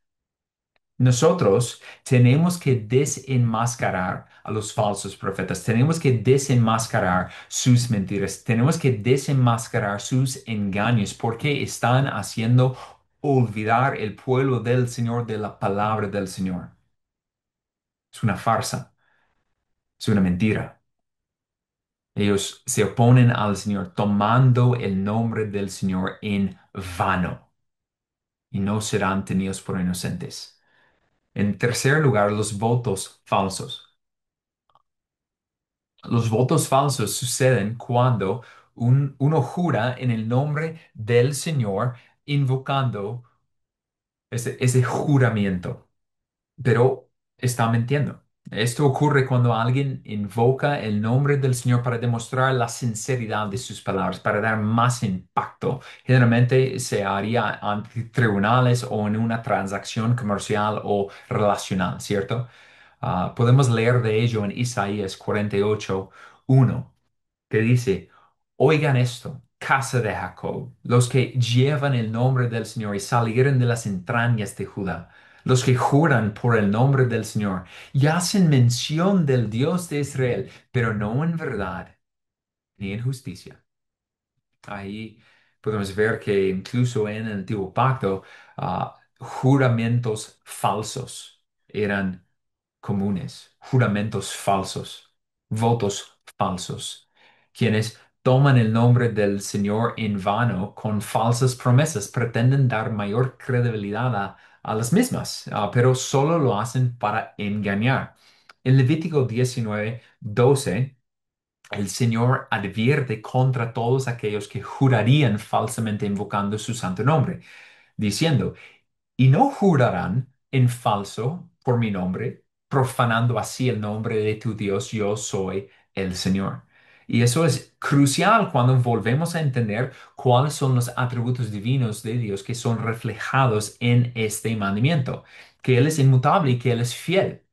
Nosotros tenemos que desenmascarar a los falsos profetas, tenemos que desenmascarar sus mentiras, tenemos que desenmascarar sus engaños porque están haciendo olvidar el pueblo del Señor de la palabra del Señor. Es una farsa, es una mentira. Ellos se oponen al Señor tomando el nombre del Señor en vano y no serán tenidos por inocentes. En tercer lugar, los votos falsos. Los votos falsos suceden cuando uno jura en el nombre del Señor invocando ese juramento, pero está mintiendo. Esto ocurre cuando alguien invoca el nombre del Señor para demostrar la sinceridad de sus palabras, para dar más impacto. Generalmente se haría ante tribunales o en una transacción comercial o relacional, ¿cierto? Podemos leer de ello en Isaías 48:1, que dice, oigan esto, casa de Jacob, los que llevan el nombre del Señor y salieron de las entrañas de Judá, los que juran por el nombre del Señor y hacen mención del Dios de Israel, pero no en verdad ni en justicia. Ahí podemos ver que incluso en el antiguo pacto, juramentos falsos eran comunes, juramentos falsos, votos falsos, quienes toman el nombre del Señor en vano con falsas promesas, pretenden dar mayor credibilidad a las mismas, pero solo lo hacen para engañar. En Levítico 19:12, el Señor advierte contra todos aquellos que jurarían falsamente invocando su santo nombre, diciendo, y no jurarán en falso por mi nombre, profanando así el nombre de tu Dios, yo soy el Señor. Y eso es crucial cuando volvemos a entender cuáles son los atributos divinos de Dios que son reflejados en este mandamiento, que Él es inmutable y que Él es fiel.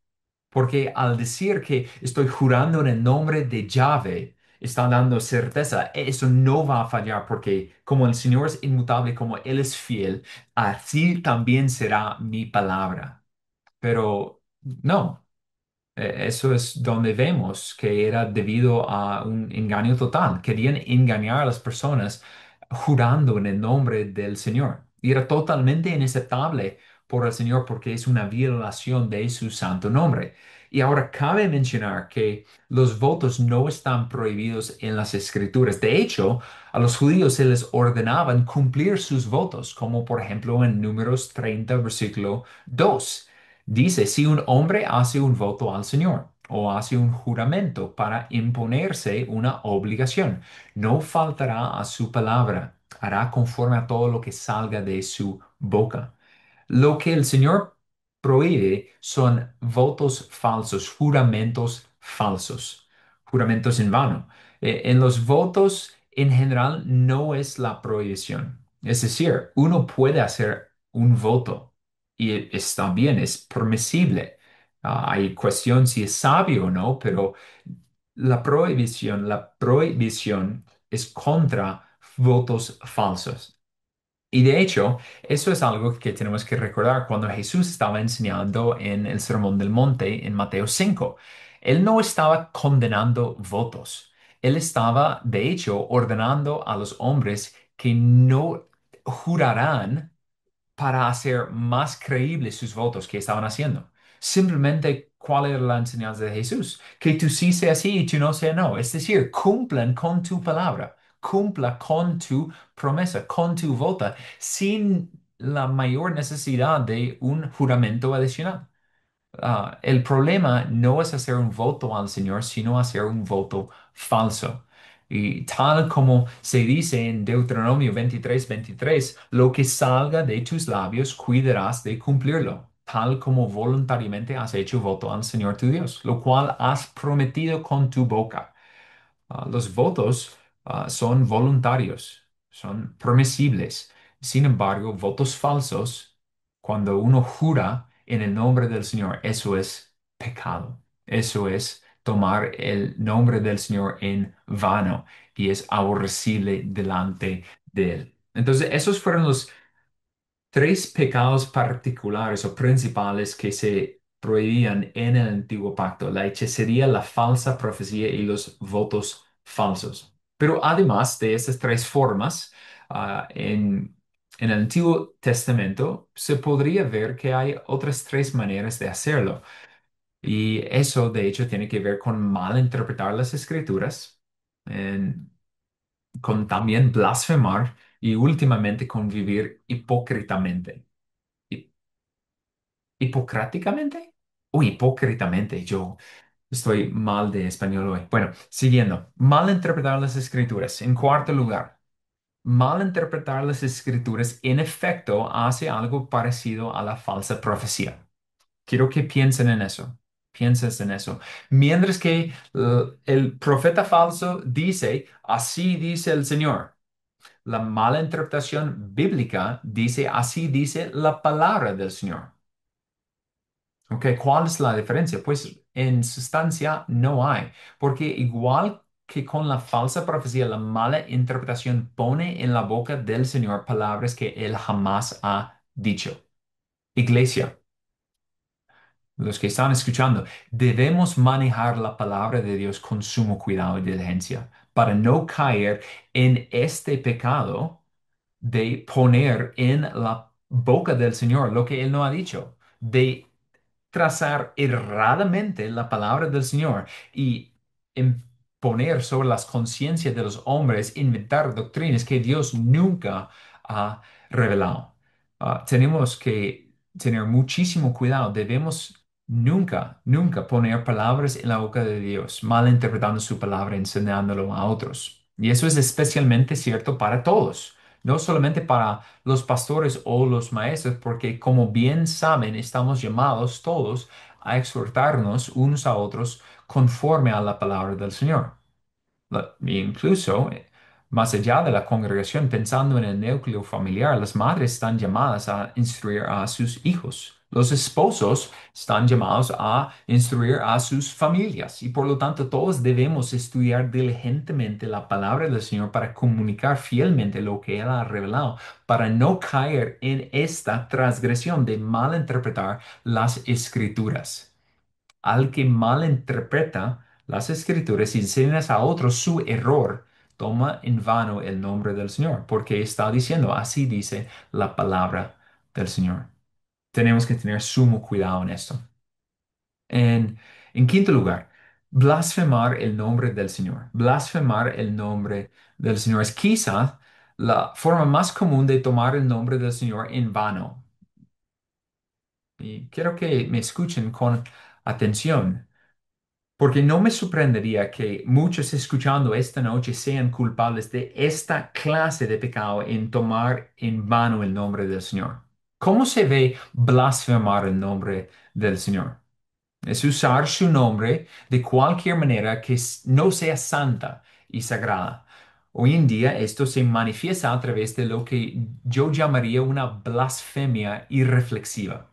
Porque al decir que estoy jurando en el nombre de Yahvé, está dando certeza, eso no va a fallar porque como el Señor es inmutable, como Él es fiel, así también será mi palabra. Pero no. Eso es donde vemos que era debido a un engaño total. Querían engañar a las personas jurando en el nombre del Señor. Y era totalmente inaceptable por el Señor porque es una violación de su santo nombre. Y ahora cabe mencionar que los votos no están prohibidos en las Escrituras. De hecho, a los judíos se les ordenaban cumplir sus votos, como por ejemplo en Números 30, versículo 2. Dice, si un hombre hace un voto al Señor o hace un juramento para imponerse una obligación, no faltará a su palabra, hará conforme a todo lo que salga de su boca. Lo que el Señor prohíbe son votos falsos, juramentos en vano. En los votos en general no es la prohibición. Es decir, uno puede hacer un voto y está bien, es permisible. Hay cuestión si es sabio o no, pero la prohibición es contra votos falsos. Y de hecho, eso es algo que tenemos que recordar cuando Jesús estaba enseñando en el Sermón del Monte en Mateo 5. Él no estaba condenando votos. Él estaba, de hecho, ordenando a los hombres que no jurarán para hacer más creíbles sus votos que estaban haciendo. Simplemente, ¿cuál era la enseñanza de Jesús? Que tú sí sea sí y tú no sea no. Es decir, cumplan con tu palabra, cumpla con tu promesa, con tu voto, sin la mayor necesidad de un juramento adicional. El problema no es hacer un voto al Señor, sino hacer un voto falso. Y tal como se dice en Deuteronomio 23:23, lo que salga de tus labios cuidarás de cumplirlo, tal como voluntariamente has hecho voto al Señor tu Dios, lo cual has prometido con tu boca. Los votos son voluntarios, son permisibles. Sin embargo, votos falsos, cuando uno jura en el nombre del Señor, eso es pecado. Eso es tomar el nombre del Señor en vano y es aborrecible delante de Él. Entonces, esos fueron los tres pecados particulares o principales que se prohibían en el antiguo pacto: la hechicería, la falsa profecía y los votos falsos. Pero además de estas tres formas, en el Antiguo Testamento se podría ver que hay otras tres maneras de hacerlo. Y eso, de hecho, tiene que ver con mal interpretar las escrituras, con también blasfemar y últimamente con vivir hipócritamente. Hi- ¿Hipocráticamente? O hipócritamente, yo estoy mal de español hoy. Bueno, siguiendo. Mal interpretar las escrituras. En cuarto lugar, mal interpretar las escrituras en efecto hace algo parecido a la falsa profecía. Quiero que piensen en eso. Pienses en eso. Mientras que el profeta falso dice, así dice el Señor. La mala interpretación bíblica dice, así dice la palabra del Señor. ¿Ok? ¿Cuál es la diferencia? Pues en sustancia no hay, porque igual que con la falsa profecía, la mala interpretación pone en la boca del Señor palabras que Él jamás ha dicho. Iglesia, los que están escuchando, debemos manejar la palabra de Dios con sumo cuidado y diligencia para no caer en este pecado de poner en la boca del Señor lo que Él no ha dicho, de trazar erradamente la palabra del Señor y poner sobre las conciencias de los hombres, inventar doctrinas que Dios nunca ha revelado. Tenemos que tener muchísimo cuidado. Debemos nunca, nunca poner palabras en la boca de Dios, malinterpretando su palabra, enseñándolo a otros. Y eso es especialmente cierto para todos, no solamente para los pastores o los maestros, porque como bien saben, estamos llamados todos a exhortarnos unos a otros conforme a la palabra del Señor. Incluso más allá de la congregación, pensando en el núcleo familiar, las madres están llamadas a instruir a sus hijos. Los esposos están llamados a instruir a sus familias y por lo tanto todos debemos estudiar diligentemente la palabra del Señor para comunicar fielmente lo que Él ha revelado, para no caer en esta transgresión de malinterpretar las escrituras. Al que malinterpreta las escrituras y enseñas a otros su error, toma en vano el nombre del Señor, porque está diciendo, así dice la palabra del Señor. Tenemos que tener sumo cuidado en esto. En, en quinto lugar, blasfemar el nombre del Señor. Blasfemar el nombre del Señor es quizá la forma más común de tomar el nombre del Señor en vano. Y quiero que me escuchen con atención. Porque no me sorprendería que muchos escuchando esta noche sean culpables de esta clase de pecado en tomar en vano el nombre del Señor. ¿Cómo se ve blasfemar el nombre del Señor? Es usar su nombre de cualquier manera que no sea santa y sagrada. Hoy en día esto se manifiesta a través de lo que yo llamaría una blasfemia irreflexiva.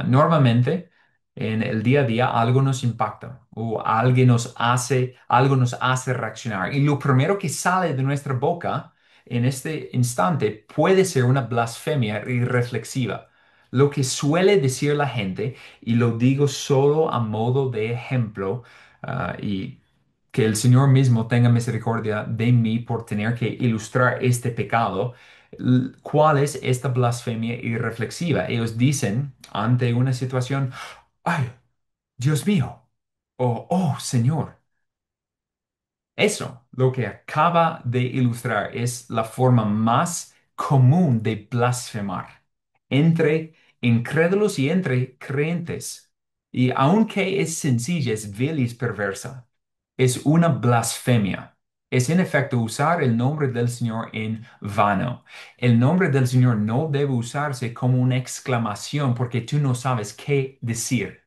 Normalmente en el día a día algo nos impacta o algo nos hace reaccionar. Y lo primero que sale de nuestra boca en este instante puede ser una blasfemia irreflexiva. Lo que suele decir la gente, y lo digo solo a modo de ejemplo, y que el Señor mismo tenga misericordia de mí por tener que ilustrar este pecado. ¿Cuál es esta blasfemia irreflexiva? Ellos dicen ante una situación, ay, Dios mío, o oh, Señor. Eso, lo que acaba de ilustrar, es la forma más común de blasfemar entre incrédulos y entre creyentes. Y aunque es sencilla, es vil y es perversa. Es una blasfemia. Es en efecto usar el nombre del Señor en vano. El nombre del Señor no debe usarse como una exclamación porque tú no sabes qué decir.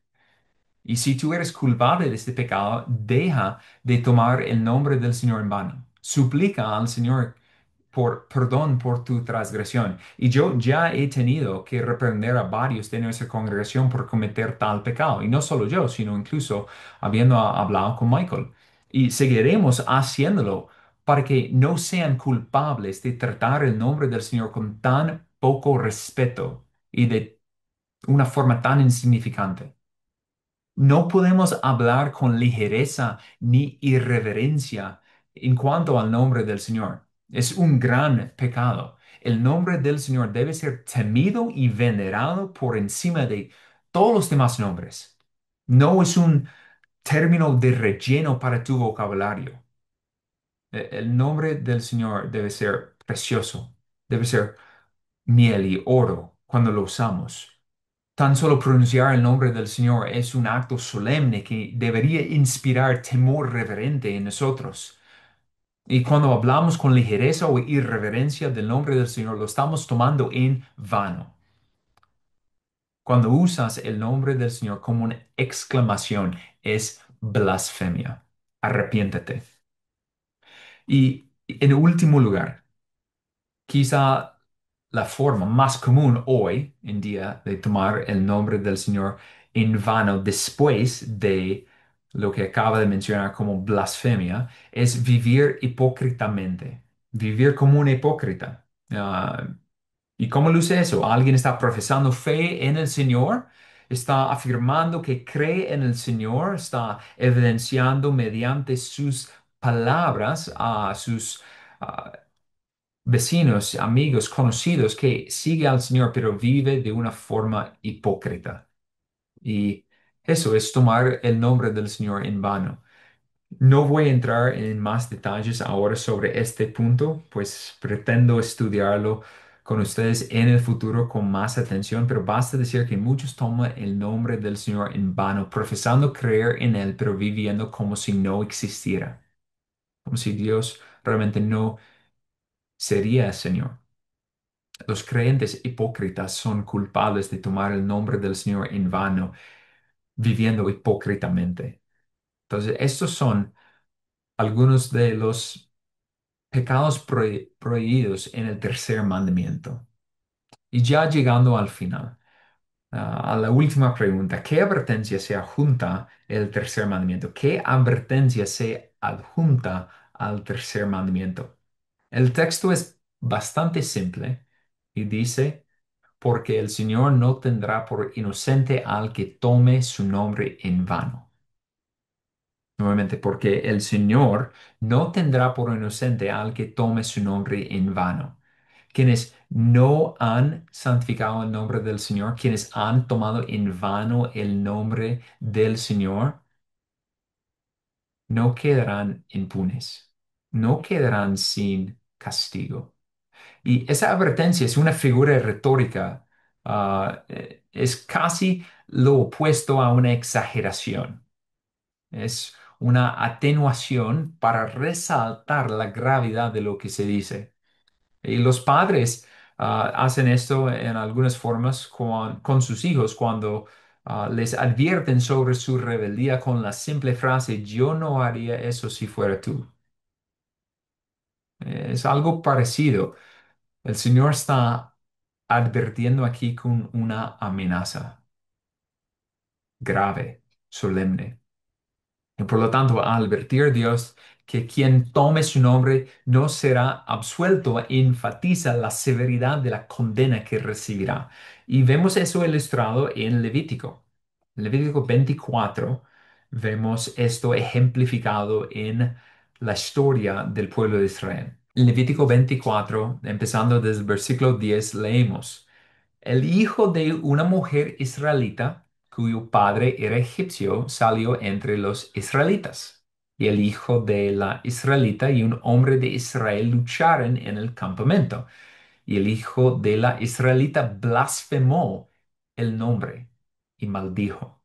Y si tú eres culpable de este pecado, deja de tomar el nombre del Señor en vano. Suplica al Señor por perdón por tu transgresión. Y yo ya he tenido que reprender a varios de nuestra congregación por cometer tal pecado. Y no solo yo, sino incluso habiendo hablado con Michael. Y seguiremos haciéndolo para que no sean culpables de tratar el nombre del Señor con tan poco respeto y de una forma tan insignificante. No podemos hablar con ligereza ni irreverencia en cuanto al nombre del Señor. Es un gran pecado. El nombre del Señor debe ser temido y venerado por encima de todos los demás nombres. No es un término de relleno para tu vocabulario. El nombre del Señor debe ser precioso, debe ser miel y oro cuando lo usamos. Tan solo pronunciar el nombre del Señor es un acto solemne que debería inspirar temor reverente en nosotros. Y cuando hablamos con ligereza o irreverencia del nombre del Señor, lo estamos tomando en vano. Cuando usas el nombre del Señor como una exclamación, es blasfemia. Arrepiéntete. Y en último lugar, quizá la forma más común hoy en día de tomar el nombre del Señor en vano después de lo que acaba de mencionar como blasfemia es vivir hipócritamente, vivir como un hipócrita. ¿Y cómo luce eso? Alguien está profesando fe en el Señor, está afirmando que cree en el Señor, está evidenciando mediante sus palabras a sus vecinos, amigos, conocidos que sigue al Señor, pero vive de una forma hipócrita. Y eso es tomar el nombre del Señor en vano. No voy a entrar en más detalles ahora sobre este punto, pues pretendo estudiarlo con ustedes en el futuro con más atención, pero basta decir que muchos toman el nombre del Señor en vano, profesando creer en Él, pero viviendo como si no existiera, como si Dios realmente no sería Señor. Los creyentes hipócritas son culpables de tomar el nombre del Señor en vano, viviendo hipócritamente. Entonces, estos son algunos de los pecados prohibidos en el tercer mandamiento. Y ya llegando al final, a la última pregunta, ¿qué advertencia se adjunta el tercer mandamiento? ¿Qué advertencia se adjunta al tercer mandamiento? El texto es bastante simple y dice, porque el Señor no tendrá por inocente al que tome su nombre en vano. Nuevamente, porque el Señor no tendrá por inocente al que tome su nombre en vano. Quienes no han santificado el nombre del Señor, quienes han tomado en vano el nombre del Señor, no quedarán impunes, no quedarán sin castigo. Y esa advertencia es una figura retórica, es casi lo opuesto a una exageración. Es una atenuación para resaltar la gravedad de lo que se dice. Y los padres hacen esto en algunas formas con sus hijos cuando les advierten sobre su rebeldía con la simple frase, yo no haría eso si fuera tú. Es algo parecido. El Señor está advirtiendo aquí con una amenaza grave, solemne. Y por lo tanto, al advertir Dios que quien tome su nombre no será absuelto, enfatiza la severidad de la condena que recibirá. Y vemos eso ilustrado en Levítico. En Levítico 24 vemos esto ejemplificado en la historia del pueblo de Israel. En Levítico 24, empezando desde el versículo 10, leemos. El hijo de una mujer israelita, cuyo padre era egipcio, salió entre los israelitas. Y el hijo de la israelita y un hombre de Israel lucharon en el campamento. Y el hijo de la israelita blasfemó el nombre y maldijo.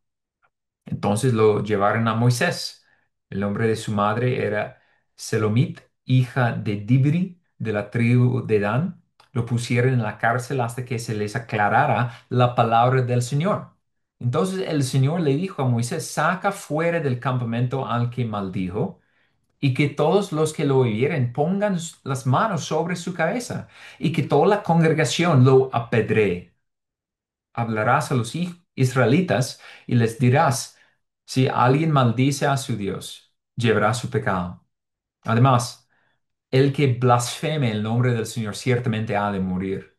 Entonces lo llevaron a Moisés. El nombre de su madre era Selomit, hija de Dibri, de la tribu de Dan. Lo pusieron en la cárcel hasta que se les aclarara la palabra del Señor. Entonces el Señor le dijo a Moisés, saca fuera del campamento al que maldijo, y que todos los que lo oyeren pongan las manos sobre su cabeza, y que toda la congregación lo apedree. Hablarás a los israelitas y les dirás, si alguien maldice a su Dios, llevará su pecado. Además, el que blasfeme el nombre del Señor ciertamente ha de morir.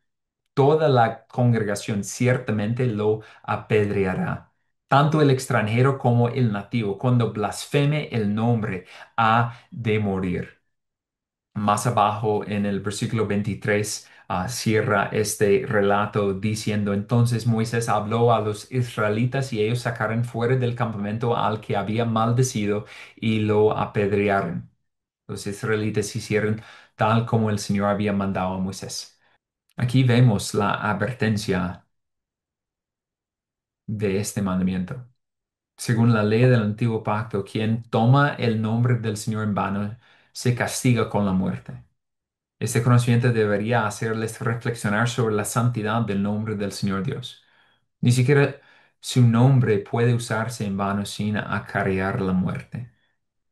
Toda la congregación ciertamente lo apedreará. Tanto el extranjero como el nativo, cuando blasfeme el nombre, ha de morir. Más abajo en el versículo 23 cierra este relato diciendo, entonces Moisés habló a los israelitas y ellos sacaron fuera del campamento al que había maldecido y lo apedrearon. Los israelitas hicieron tal como el Señor había mandado a Moisés. Aquí vemos la advertencia de este mandamiento. Según la ley del antiguo pacto, quien toma el nombre del Señor en vano se castiga con la muerte. Este conocimiento debería hacerles reflexionar sobre la santidad del nombre del Señor Dios. Ni siquiera su nombre puede usarse en vano sin acarrear la muerte.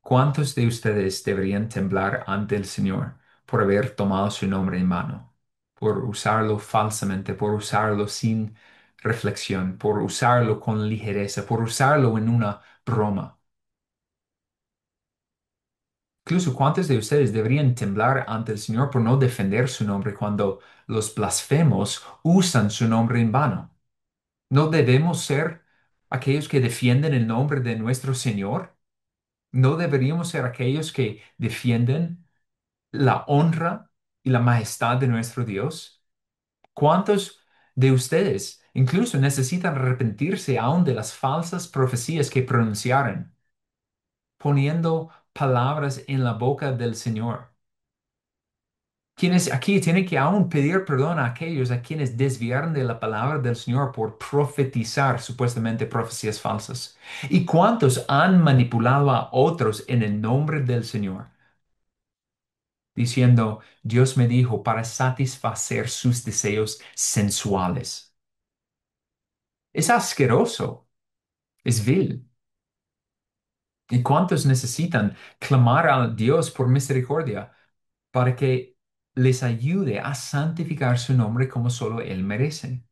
¿Cuántos de ustedes deberían temblar ante el Señor por haber tomado su nombre en vano? Por usarlo falsamente, por usarlo sin reflexión, por usarlo con ligereza, por usarlo en una broma. Incluso, ¿cuántos de ustedes deberían temblar ante el Señor por no defender su nombre cuando los blasfemos usan su nombre en vano? ¿No debemos ser aquellos que defienden el nombre de nuestro Señor? ¿No deberíamos ser aquellos que defienden la honra y la majestad de nuestro Dios? ¿Cuántos de ustedes incluso necesitan arrepentirse aún de las falsas profecías que pronunciaron, poniendo palabras en la boca del Señor? Quienes aquí tienen que aún pedir perdón a aquellos a quienes desviaron de la palabra del Señor por profetizar supuestamente profecías falsas. ¿Y cuántos han manipulado a otros en el nombre del Señor, diciendo, Dios me dijo para satisfacer sus deseos sensuales? Es asqueroso, es vil. ¿Y cuántos necesitan clamar a Dios por misericordia para que les ayude a santificar su nombre como solo Él merece?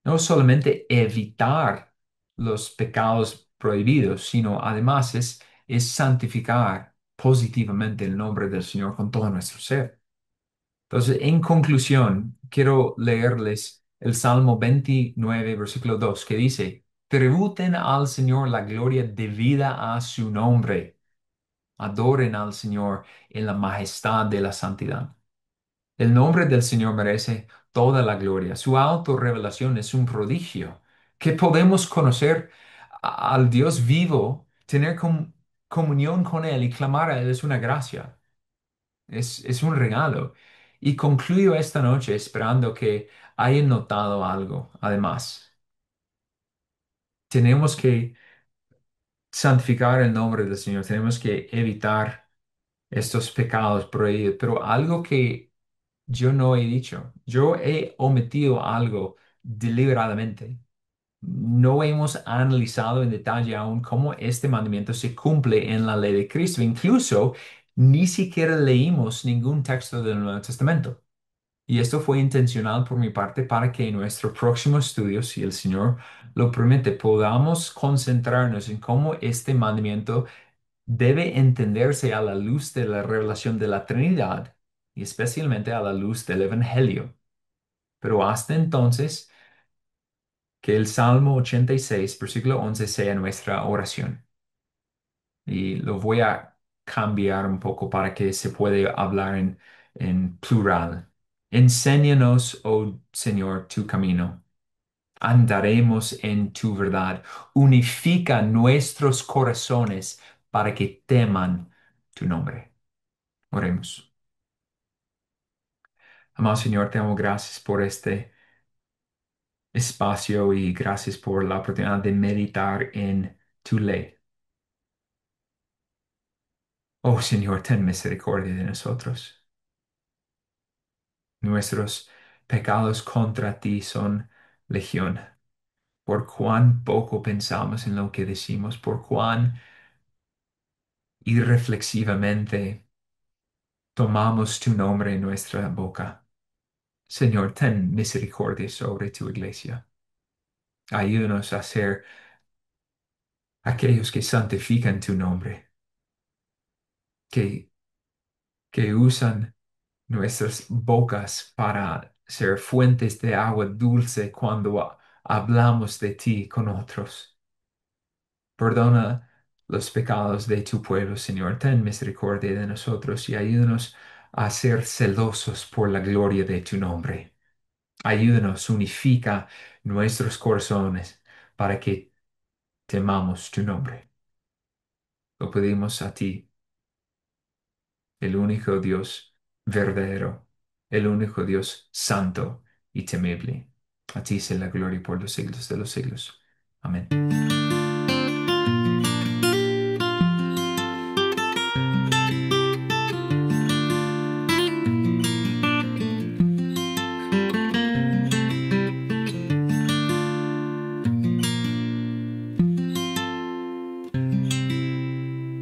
No solamente evitar los pecados prohibidos, sino además es santificar positivamente el nombre del Señor con todo nuestro ser. Entonces, en conclusión, quiero leerles el Salmo 29, versículo 2, que dice, tributen al Señor la gloria debida a su nombre. Adoren al Señor en la majestad de la santidad. El nombre del Señor merece toda la gloria. Su autorrevelación es un prodigio. Que podemos conocer al Dios vivo, tener comunión con Él y clamar a Él es una gracia, es un regalo. Y concluyo esta noche esperando que hayan notado algo. Además, tenemos que santificar el nombre del Señor, tenemos que evitar estos pecados prohibidos, pero algo que yo no he dicho, yo he omitido algo deliberadamente. No hemos analizado en detalle aún cómo este mandamiento se cumple en la ley de Cristo. Incluso ni siquiera leímos ningún texto del Nuevo Testamento. Y esto fue intencional por mi parte para que en nuestro próximo estudio, si el Señor lo permite, podamos concentrarnos en cómo este mandamiento debe entenderse a la luz de la revelación de la Trinidad y especialmente a la luz del Evangelio. Pero hasta entonces, que el Salmo 86, versículo 11, sea nuestra oración. Y lo voy a cambiar un poco para que se pueda hablar en plural. Enséñanos, oh Señor, tu camino. Andaremos en tu verdad. Unifica nuestros corazones para que teman tu nombre. Oremos. Amado Señor, te damos gracias por este espacio y gracias por la oportunidad de meditar en tu ley. Oh Señor, ten misericordia de nosotros. Nuestros pecados contra ti son legión. Por cuán poco pensamos en lo que decimos, por cuán irreflexivamente tomamos tu nombre en nuestra boca. Señor, ten misericordia sobre tu iglesia. Ayúdanos a ser aquellos que santifican tu nombre, que, que usan nuestras bocas para ser fuentes de agua dulce cuando hablamos de ti con otros. Perdona los pecados de tu pueblo, Señor. Ten misericordia de nosotros y ayúdanos a ser celosos por la gloria de tu nombre. Ayúdanos, unifica nuestros corazones para que temamos tu nombre. Lo pedimos a ti, el único Dios verdadero, el único Dios santo y temible. A ti sea la gloria por los siglos de los siglos. Amén.